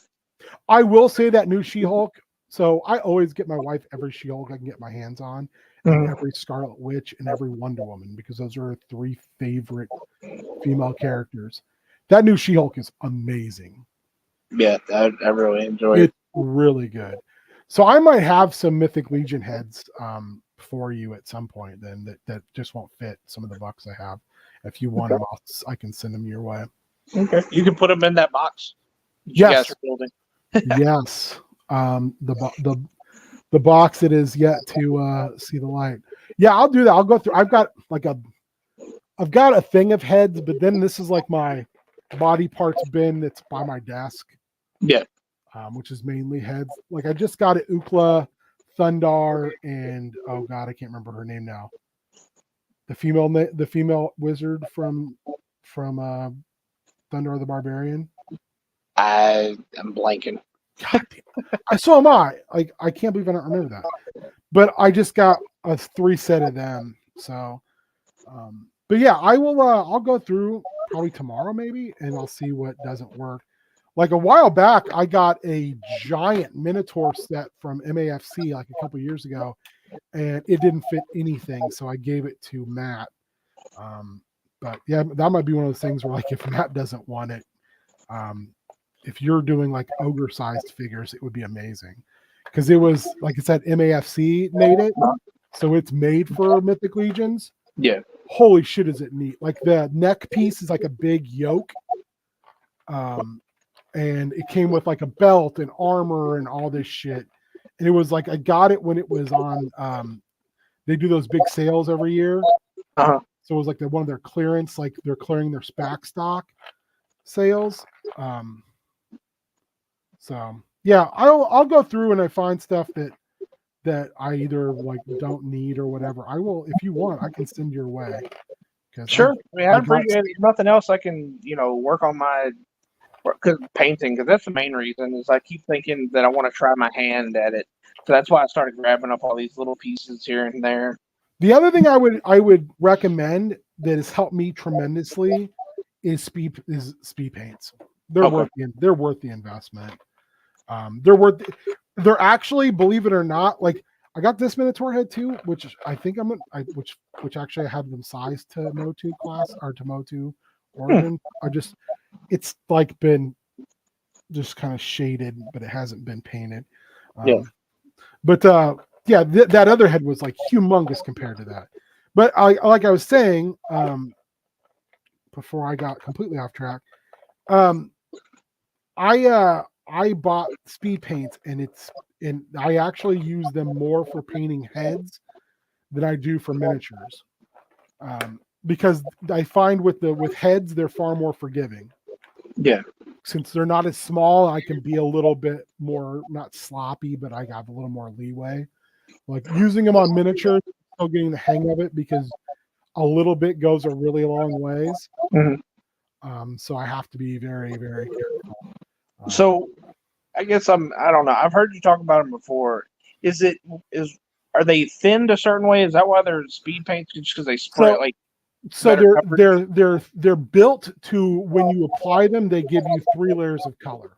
I will say that new She-Hulk. So I always get my wife every She-Hulk I can get my hands on, and every Scarlet Witch and every Wonder Woman because those are her 3 favorite female characters. That new She-Hulk is amazing. Yeah, I really enjoy it. It's really good. So I might have some Mythic Legion heads for you at some point then that just won't fit some of the bucks I have. If you want them, I can send them your way. Okay. You can put them in that box. Yes. Building. Yes. The box that is yet to see the light. Yeah, I'll do that. I'll go through. I've got a thing of heads, but then this is like my body parts bin that's by my desk. Yeah. Which is mainly heads. Like I just got it Ukla, Thundar, and oh god, I can't remember her name now. The female wizard from Thundar the Barbarian. I'm blanking. God damn. So am I. Like I can't believe I don't remember that. But I just got a 3 set of them. So but yeah, I will I'll go through probably tomorrow maybe and I'll see what doesn't work. Like a while back, I got a giant Minotaur set from MAFC like a couple years ago, and it didn't fit anything, so I gave it to Matt. But yeah, that might be one of those things where like if Matt doesn't want it, if you're doing like ogre-sized figures, it would be amazing. Because it was, like I said, MAFC made it, so it's made for Mythic Legions. Yeah. Holy shit, is it neat. Like the neck piece is like a big yoke. And it came with like a belt and armor and all this shit. And it was like, I got it when it was on, they do those big sales every year. Uh-huh. So it was like one of their clearance, like they're clearing their SPAC stock sales. So yeah, I'll go through and I find stuff that I either like don't need or whatever, I will. If you want, I can send your way. Sure. I mean, I I got appreciate it. If nothing else, I can, work on my painting, because that's the main reason. Is I keep thinking that I want to try my hand at it, so that's why I started grabbing up all these little pieces here and there. The other thing I would recommend that has helped me tremendously is speed paints. They're worth the investment. They're actually, believe it or not, like I got this Minotaur head too, which I think which actually I had them sized to Motu class or to Motu origin. It's like been just kind of shaded, but it hasn't been painted. But that other head was like humongous compared to that. But like I was saying, before I got completely off track, I bought speed paints, and I actually use them more for painting heads than I do for miniatures, because I find with heads they're far more forgiving. Yeah. Since they're not as small, I can be a little bit more, not sloppy, but I have a little more leeway. Like using them on miniatures, still getting the hang of it, because a little bit goes a really long ways. Mm-hmm. So I have to be very, very careful. So I guess I don't know. I've heard you talk about them before. Are they thinned a certain way? Is that why they're speed paints? Just because they spray So they're built to, when you apply them, they give you 3 layers of color.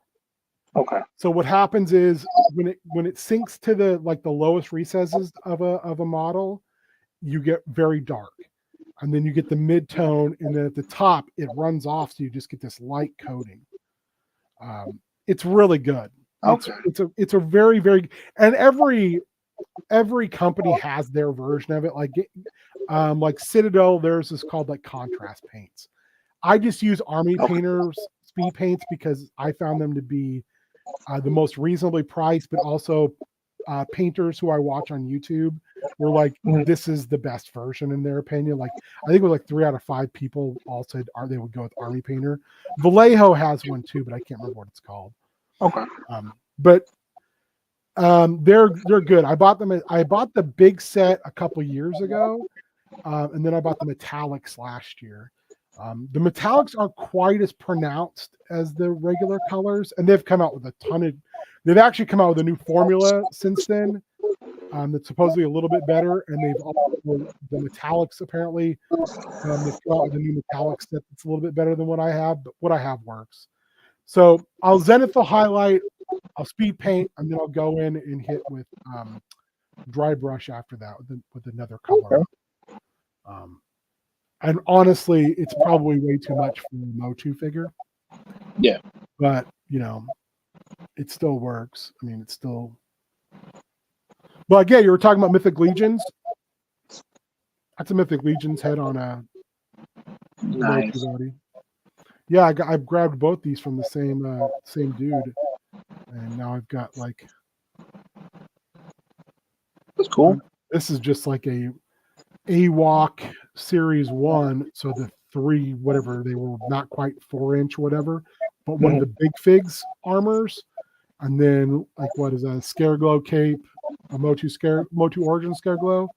Okay. So what happens is when it sinks to the lowest recesses of a model, you get very dark, and then you get the mid-tone, and then at the top it runs off, so you just get this light coating. It's really good. Okay. It's a very, very, and every company has their version of it. Like Citadel, theirs is called like contrast paints. I just use Army Painters speed paints because I found them to be the most reasonably priced, but also painters who I watch on YouTube were like, this is the best version in their opinion. Like I think it was like 3 out of 5 people all said they would go with Army Painter. Vallejo has one too, but I can't remember what it's called. Okay. But they're good. I bought the big set a couple years ago, and then I bought the metallics last year. The metallics aren't quite as pronounced as the regular colors, and they've come out with they've actually come out with a new formula since then, that's supposedly a little bit better, and the metallics apparently, they've come out with a new metallic set that's a little bit better than what I have, but what I have works. So I'll zenithal highlight, I'll speed paint, and then I'll go in and hit with dry brush after that with another color. And honestly, it's probably way too much for a Motu figure. Yeah. But, it still works. I mean, it's still... But again, you were talking about Mythic Legions. That's a Mythic Legions head on a nice body. Yeah, I've grabbed both these from the same dude. And now I've got that's cool. This is just like a AWOC Series 1, so the 3, whatever, they were not quite 4-inch, whatever, but one of the big figs armors, and then what is that, a Scareglow cape, a Motu Origin Scareglow,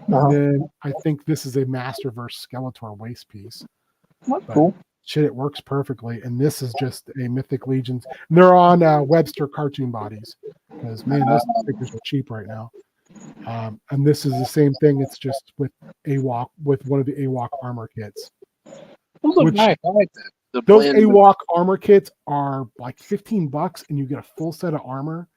and then I think this is a Masterverse Skeletor waist piece. That's cool. Shit, it works perfectly, and this is just a Mythic Legions. And they're on Webster cartoon bodies, because man, those figures are cheap right now. And this is the same thing. It's just with AWOC, with one of the AWOC armor kits. Those look nice. I like that. Those AWOC armor kits are like $15, and you get a full set of armor.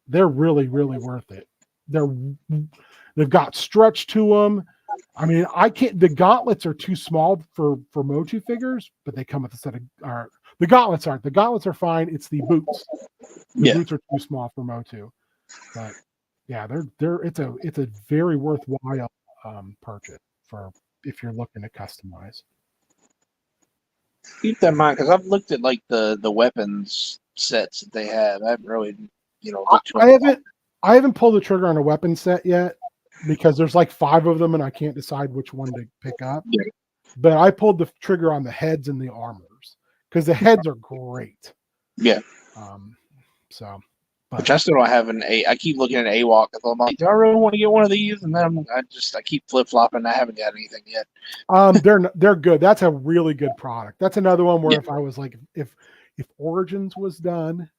They're really, really worth it. They've got stretch to them. I mean, the gauntlets are too small for Motu figures, but they come with a set of, the gauntlets aren't. The gauntlets are fine. It's the boots. The boots are too small for Motu. But yeah, it's a very worthwhile purchase for if you're looking to customize. Keep that in mind, because I've looked at the weapons sets that they have. I haven't really, looked I haven't pulled the trigger on a weapon set yet, because there's like 5 of them and I can't decide which one to pick up. Yeah. But I pulled the trigger on the heads and the armors, because the heads are great. Yeah. So But Which I still don't have I keep looking at AWOC. I'm like, do I really want to get one of these? And then I keep flip flopping. I haven't got anything yet. they're good. That's a really good product. That's another one where if I was like, if Origins was done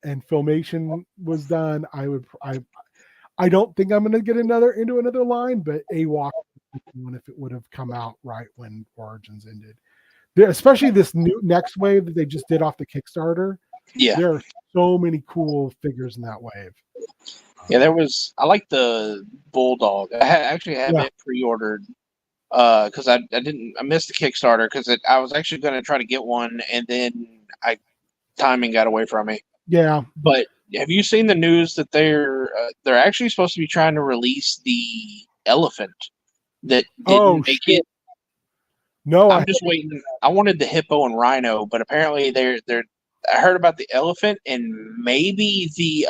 and Filmation was done, I don't think I'm going to get into another line, but AWOC one if it would have come out right when Origins ended. Especially this new next wave that they just did off the Kickstarter. Yeah, there are so many cool figures in that wave. Yeah, I like the Bulldog. I actually have it pre-ordered because I missed the Kickstarter because I was actually going to try to get one and then timing got away from me. Yeah. But have you seen the news that they're actually supposed to be trying to release the elephant that didn't make it? No, I'm just waiting. I wanted the hippo and rhino, but apparently they're. I heard about the elephant and maybe the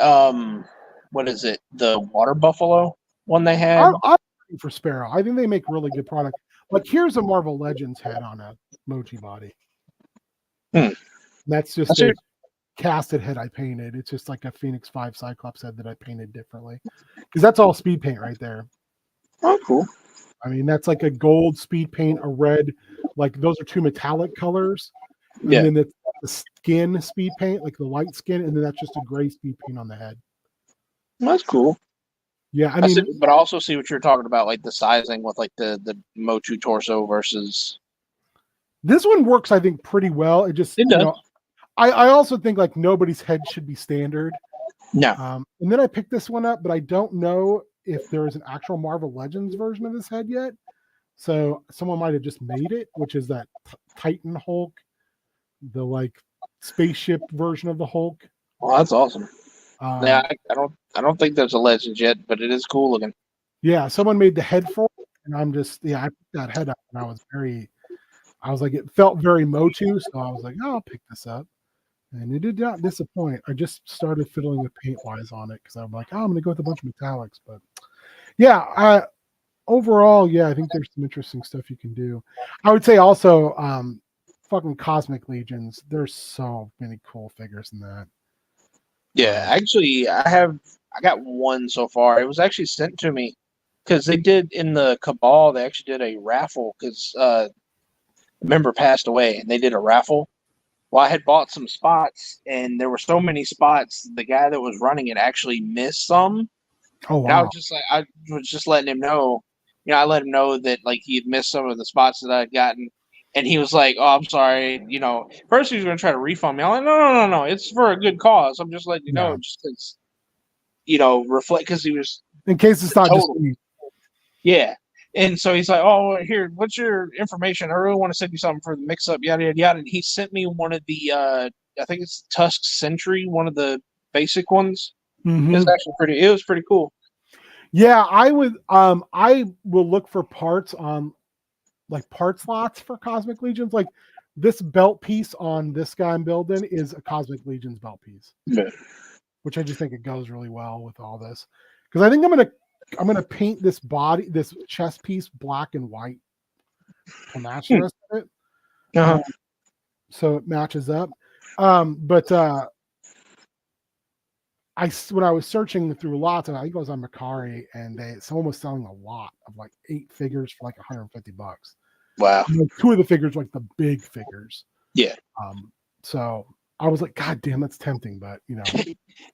what is it? The water buffalo one they had. I'm looking for Sparrow. I think they make really good product. Like here's a Marvel Legends head on a Mochi body. That's just a casted head I painted. It's just like a Phoenix 5 Cyclops head that I painted differently. Because that's all speed paint right there. Oh, cool. I mean, that's like a gold speed paint, a red, like those are two metallic colors. And then the skin speed paint, like the light skin, and then that's just a gray speed paint on the head. That's cool. Yeah, I mean, but I also see what you're talking about, like the sizing with like the Mochu torso versus. This one works, I think, pretty well. It does. I also think like nobody's head should be standard. No. And then I picked this one up, but I don't know if there is an actual Marvel Legends version of this head yet. So someone might have just made it, which is that Titan Hulk, the like spaceship version of the Hulk. Well, that's awesome. I don't think there's a Legends yet, but it is cool looking. Yeah, someone made the head for it, and I'm just I picked that head up, and I was like, it felt very Motu, so I was like, oh, I'll pick this up. And it did not disappoint. I just started fiddling with paint wise on it because I'm like, oh, I'm going to go with a bunch of metallics. But yeah, overall, I think there's some interesting stuff you can do. I would say also, fucking Cosmic Legions. There's so many cool figures in that. Yeah, actually, I got one so far. It was actually sent to me because they did in the Cabal. They actually did a raffle because a member passed away, and they did a raffle. Well, I had bought some spots, and there were so many spots. The guy that was running it actually missed some. Oh, wow. And I was just letting him know. I let him know that like he had missed some of the spots that I had gotten, and he was like, "Oh, I'm sorry." First he was going to try to refund me. I'm like, "No, it's for a good cause. I'm just letting you know, just because, reflect because he was in case it's not just me." Yeah. And so he's like, "Oh, here, what's your information? I really want to send you something for the mix-up, yada, yada, yada." And he sent me one of the, I think it's Tusk Sentry, one of the basic ones. Mm-hmm. It was pretty cool. Yeah, I will look for parts on, like, part slots for Cosmic Legions. Like, this belt piece on this guy I'm building is a Cosmic Legions belt piece. Yeah. Which I just think it goes really well with all this. Because I think I'm gonna paint this chest piece black and white to match the rest of it. So it matches up. But when I was searching through lots, and I think it was on Mercari, and someone was selling a lot of like 8 figures for like $150. Wow. And like 2 of the figures were like the big figures. Yeah. So I was like, God damn, that's tempting, but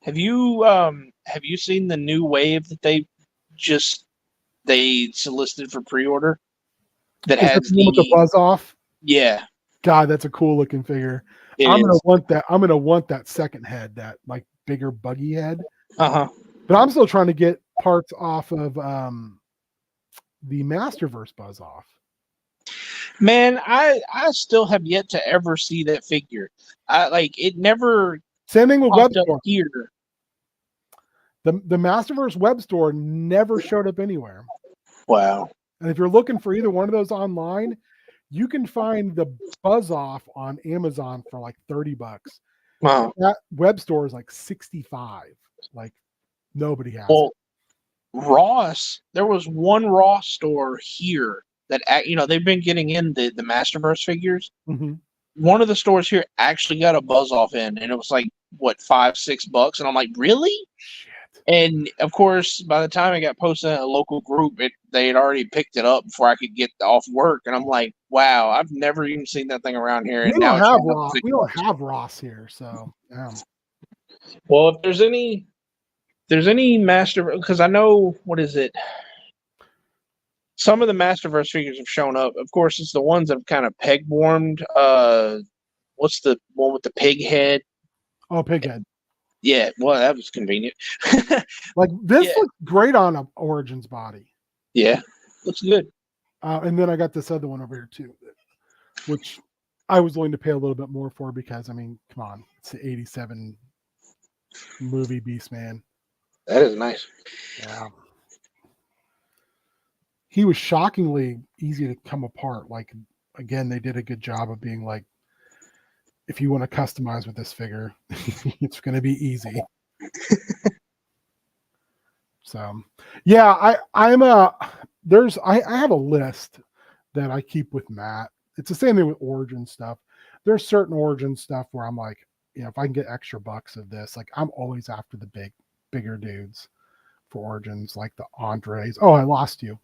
Have you seen the new wave that they solicited for pre-order that has the buzz off? Yeah. God, that's a cool looking figure. I'm gonna want that second head, that like bigger buggy head. But I'm still trying to get parts off of the Masterverse buzz off. Man, I still have yet to ever see that figure. It never. Same thing with Web Store here. The Masterverse web store never showed up anywhere. Wow. And if you're looking for either one of those online, you can find the buzz off on Amazon for like $30. Wow. That web store is like 65. Like nobody has it. Ross, there was one Ross store here that they've been getting in the Masterverse figures. Mm-hmm. One of the stores here actually got a buzz off in, and it was like what, $5-6, and I'm like, really? Shit. And of course, by the time it got posted in a local group, they had already picked it up before I could get off work, and I'm like, wow, I've never even seen that thing around here, and now it's Ross. We don't have Ross here, so yeah. Well, if there's any master, because I know, what is it? Some of the Masterverse figures have shown up. Of course, it's the ones that have kind of peg warmed. What's the one with the pig head? Oh, Pighead. Yeah, well, that was convenient. Like this looks great on a Origins body. Yeah, looks good. And then I got this other one over here too, which I was willing to pay a little bit more for because, I mean, come on, it's the 87 movie Beastman. That is nice. Yeah. He was shockingly easy to come apart. Like, again, they did a good job of being like, if you want to customize with this figure, it's going to be easy. So, yeah, I have a list that I keep with Matt. It's the same thing with Origin stuff. There's certain Origin stuff where I'm like, you know, if I can get extra bucks of this, like I'm always after the bigger dudes for Origins, like the Andres. Oh, I lost you.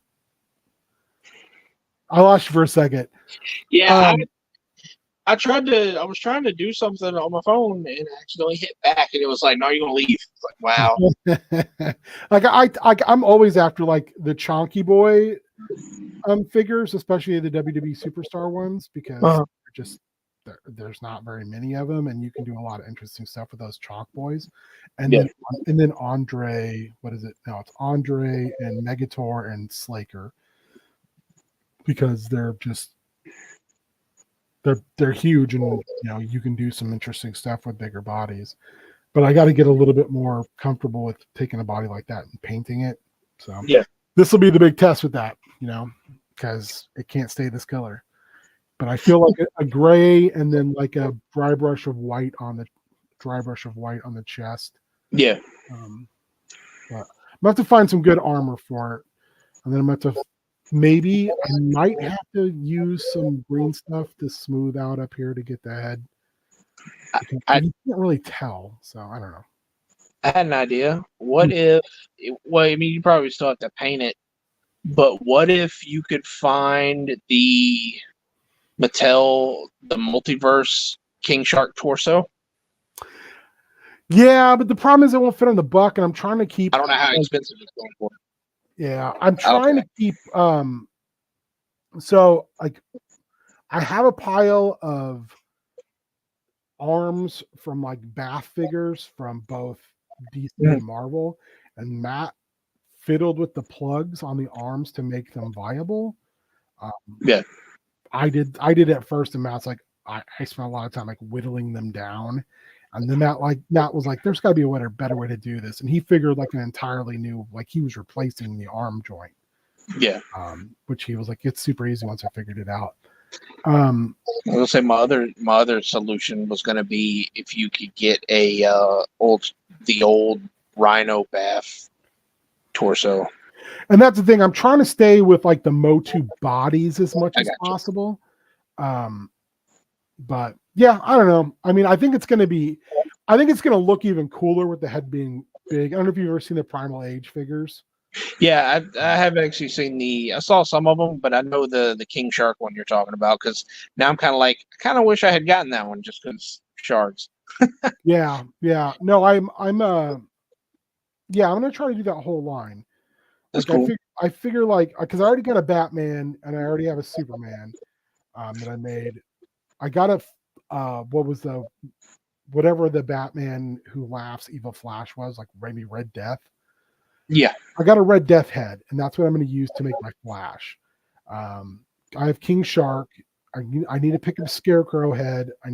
I lost you for a second. Yeah, I was trying to do something on my phone and accidentally hit back, and it was like, no, you're gonna leave. It's like, wow. like I'm always after like the Chonky Boy figures, especially the WWE Superstar ones, because there's not very many of them, and you can do a lot of interesting stuff with those Chonk Boys. And then Andre, what is it? No, it's Andre and Megator and Slaker, because they're huge, and you know, you can do some interesting stuff with bigger bodies. But I got to get a little bit more comfortable with taking a body like that and painting it. So this will be the big test with that, you know, because it can't stay this color. But I feel like a gray and then like a dry brush of white on the chest. Yeah. But I'm gonna have to find some good armor for it, and then I'm gonna have to. Maybe I might have to use some green stuff to smooth out up here to get the head. You can't really tell, so I don't know. I had an idea. What if? Well, I mean, you probably still have to paint it, but what if you could find the Mattel, the Multiverse King Shark torso? Yeah, but the problem is it won't fit on the buck, and I'm trying to keep. I don't know how expensive it's going for. Yeah, I'm trying to keep. So like, I have a pile of arms from like Bath figures from both DC and Marvel, and Matt fiddled with the plugs on the arms to make them viable. I did at first, and Matt's like, I spent a lot of time like whittling them down. And then Matt was like, there's got to be a better way to do this. And he figured like an entirely new, like he was replacing the arm joint. Yeah. Which he was like, it's super easy once I figured it out. I was gonna say my other solution was gonna be if you could get the old Rhino Bath torso. And that's the thing. I'm trying to stay with like the Motu bodies as much as possible. But yeah, I don't know. I mean, I think it's going to look even cooler with the head being big. I don't know if you've ever seen the Primal Age figures. Yeah, I haven't actually seen I saw some of them, but I know the King Shark one you're talking about, because now I'm kind of like, I kind of wish I had gotten that one just because sharks. Yeah. No, I'm going to try to do that whole line. That's cool. I figure like, because I already got a Batman and I already have a Superman that I made. I got whatever the Batman who laughs Evil Flash was, like maybe Red Death. Yeah. I got a Red Death head, and that's what I'm going to use to make my Flash. I have King Shark. I need to pick up a Scarecrow head. I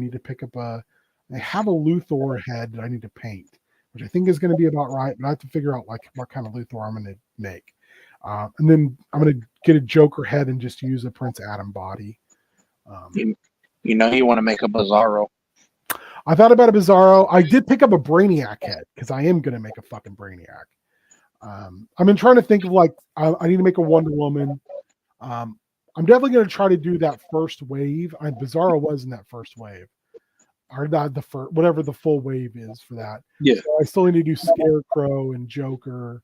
have a Luthor head that I need to paint, which I think is going to be about right, but I have to figure out like what kind of Luthor I'm going to make. And then I'm going to get a Joker head and just use a Prince Adam body. You want to make a Bizarro. I thought about a Bizarro. I did pick up a Brainiac head because I am going to make a fucking Brainiac. I've been trying to think of like, I need to make a Wonder Woman. I'm definitely going to try to do that first wave. Bizarro was in that first wave. or not the first, whatever the full wave is for that. Yeah. So I still need to do Scarecrow and Joker.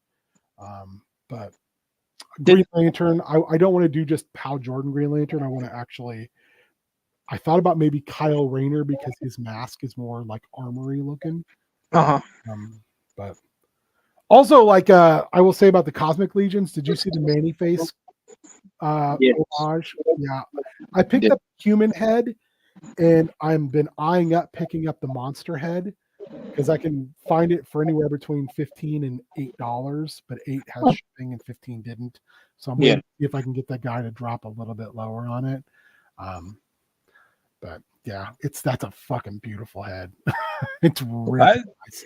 But Green Lantern, I don't want to do just Hal Jordan Green Lantern. I want to actually, I thought about maybe Kyle Rayner because his mask is more like armory looking. But also, like, I will say about the Cosmic Legions, did you see the Manny face homage? Yeah. I picked up human head, and I've been eyeing up picking up the monster head because I can find it for anywhere between $15 and $8, but 8 has shipping and 15 didn't. So I'm waiting to see if I can get that guy to drop a little bit lower on it. But yeah, that's a fucking beautiful head. It's really nice.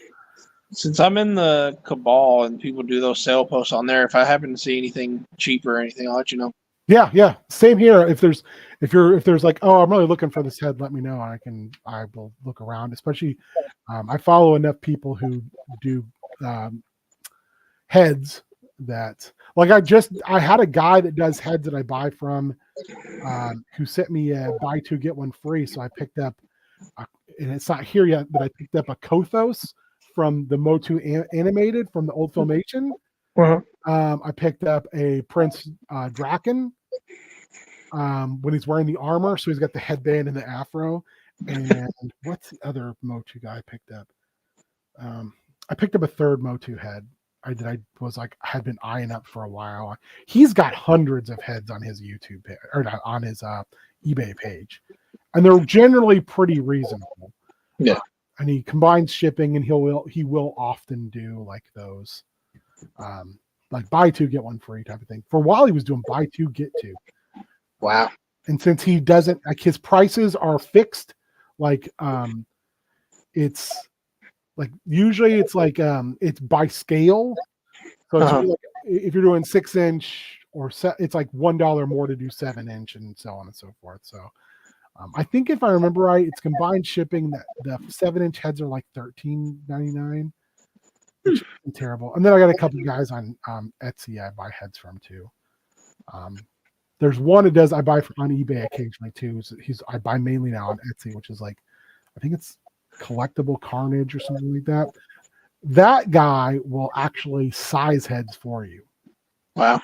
Since I'm in the Cabal and people do those sale posts on there, if I happen to see anything cheaper or anything, I'll let you know. Yeah. Same here. If there's like, oh, I'm really looking for this head, let me know. I will look around. Especially, I follow enough people who do heads that, like, I had a guy that does heads that I buy from, who sent me a buy two get one free. So I picked up, and it's not here yet, but I picked up a Kothos from the Motu animated from the old Filmation. I picked up a Prince Draken when he's wearing the armor, so he's got the headband and the afro. And what's the other Motu guy I picked up? I picked up a third Motu head. I had been eyeing up for a while. He's got hundreds of heads on his YouTube page, or on his eBay page, and they're generally pretty reasonable. Yeah, and he combines shipping, and he will often do like those. Like buy two get one free type of thing. For a while he was doing buy two get two. Wow. And since he doesn't, like, his prices are fixed, like it's like usually it's like it's by scale. So it's like, if you're doing 6-inch or it's like $1 more to do 7-inch and so on and so forth. So I think if I remember right, it's combined shipping that the 7-inch heads are like $13.99. Which is terrible. And then I got a couple guys on Etsy I buy heads from too. There's one that I buy on eBay occasionally too. I buy mainly now on Etsy, which is like, I think it's Collectible Carnage or something like that. That guy will actually size heads for you. Wow.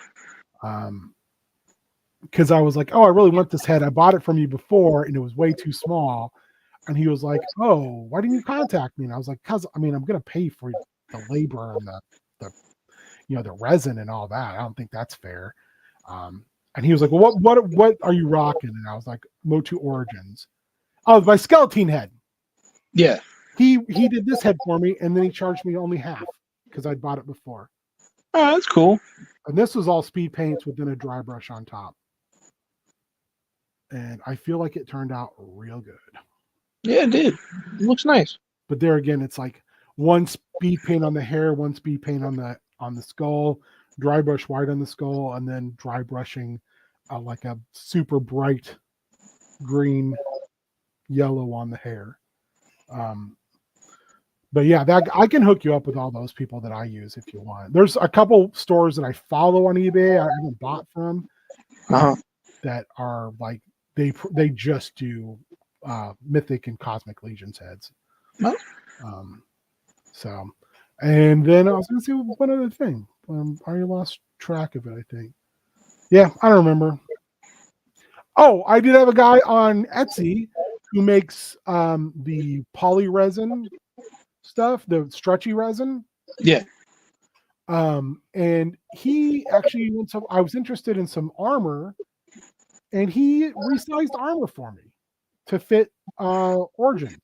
Because I was like, oh, I really want this head. I bought it from you before and it was way too small. And he was like, oh, why didn't you contact me? And I was like, because I'm going to pay for the labor and the resin and all that. I don't think that's fair. And he was like, well, what are you rocking? And I was like, Motu Origins. Oh, my skeleton head. Yeah. He did this head for me, and then he charged me only half because I'd bought it before. Oh, that's cool. And this was all speed paints within a dry brush on top. And I feel like it turned out real good. Yeah, it did. It looks nice. But there again, it's like one speed paint on the hair, one speed paint on the skull, dry brush white on the skull, and then dry brushing like a super bright green yellow on the hair. But yeah, that I can hook you up with all those people that I use if you want. There's a couple stores that I follow on eBay I haven't bought from that are like they just do Mythic and Cosmic Legions heads. So, and then I was going to say one other thing. I already lost track of it, I think. Yeah, I don't remember. Oh, I did have a guy on Etsy who makes the poly resin stuff, the stretchy resin. Yeah. And he actually I was interested in some armor, and he resized armor for me to fit Origins.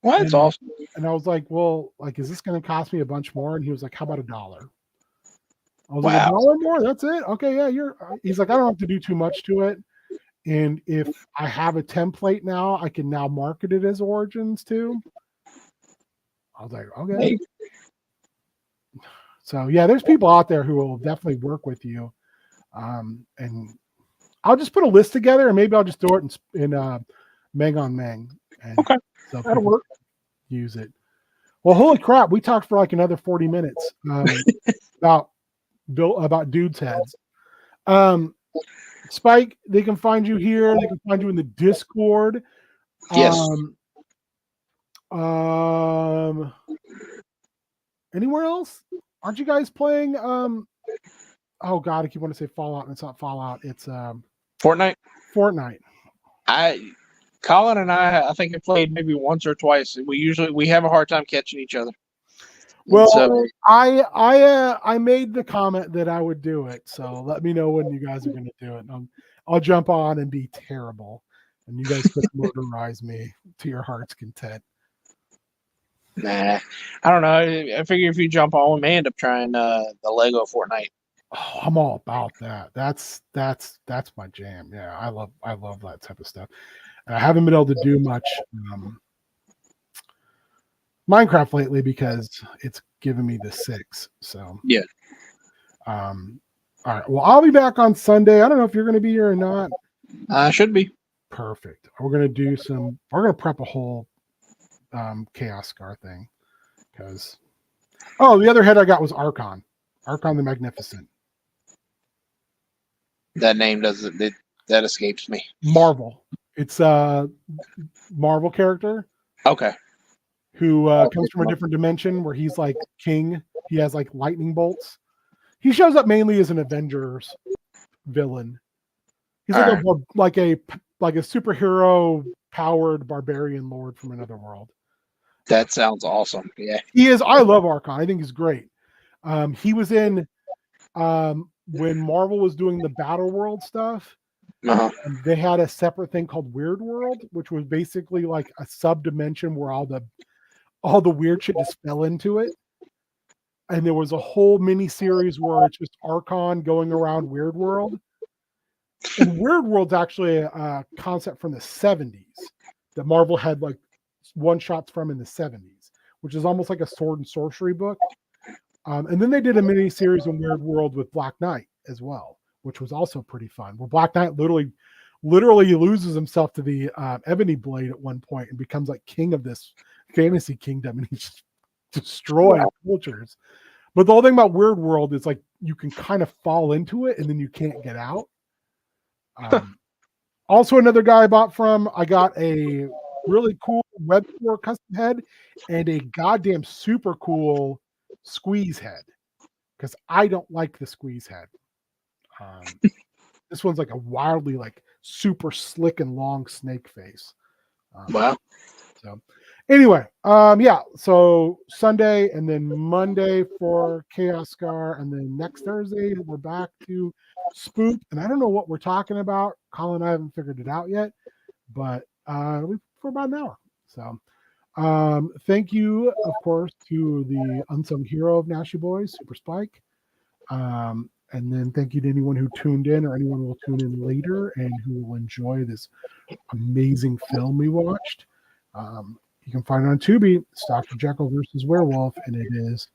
Well, that's awesome. And I was like, well, like, is this going to cost me a bunch more? And he was like, how about $1? I was like, $1 more? That's it? Okay, yeah, he's like, I don't have to do too much to it. And if I have a template now, I can now market it as Origins too. I was like, okay. So yeah, there's people out there who will definitely work with you. And I'll just put a list together, and maybe I'll just do it in Meg on Meg. And okay, so that'll work. Use it. Well, holy crap, we talked for like another 40 minutes about dudes' heads. Spike, they can find you here. They can find you in the Discord. Yes. Anywhere else? Aren't you guys playing? Oh God, I keep wanting to say Fallout, and it's not Fallout. It's Fortnite. Fortnite. Colin and I think have played maybe once or twice. We have a hard time catching each other. Well, So, I made the comment that I would do it, so let me know when you guys are going to do it. I'll jump on and be terrible, and you guys could murderize me to your heart's content. nah, I don't know. I figure if you jump on, we may end up trying the Lego Fortnite. Oh, I'm all about that. That's my jam. Yeah, I love that type of stuff. And I haven't been able to do much Minecraft lately because it's given me the 6. So yeah. All right. Well, I'll be back on Sunday. I don't know if you're going to be here or not. Should be. Perfect. We're going to prep a whole Chaos Scar thing because the other head I got was Archon the Magnificent. That name that escapes me. Marvel. It's a Marvel character. Okay. Who comes from a different dimension where he's like king. He has like lightning bolts. He shows up mainly as an Avengers villain. He's like a superhero powered barbarian lord from another world. That sounds awesome. Yeah. He is. I love Archon. I think he's great. He was in when Marvel was doing the Battle World stuff. They had a separate thing called Weird World, which was basically like a sub-dimension where all the weird shit just fell into it. And there was a whole mini series where it's just Archon going around Weird World. And Weird World's actually a concept from the 70s that Marvel had like one shots from in the 70s, which is almost like a sword and sorcery book. And then they did a mini series in Weird World with Black Knight as well, which was also pretty fun. Where Black Knight literally loses himself to the Ebony Blade at one point and becomes like king of this fantasy kingdom, and he's just destroying cultures. But the whole thing about Weird World is like you can kind of fall into it and then you can't get out. Also, another guy I got a really cool Web 4 custom head and a goddamn super cool squeeze head because I don't like the squeeze head. This one's like a wildly like super slick and long snake face. Wow. So anyway, so Sunday and then Monday for Chaos Scar, and then next Thursday we're back to Spoop, and I don't know what we're talking about. Colin and I haven't figured it out yet, but for about an hour. So thank you, of course, to the unsung hero of Naschy Boys, Super Spike. And then thank you to anyone who tuned in or anyone who will tune in later and who will enjoy this amazing film we watched. You can find it on Tubi. It's Dr. Jekyll versus Werewolf, and it is.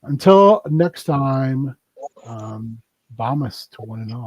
Until next time, bomb us to one and all.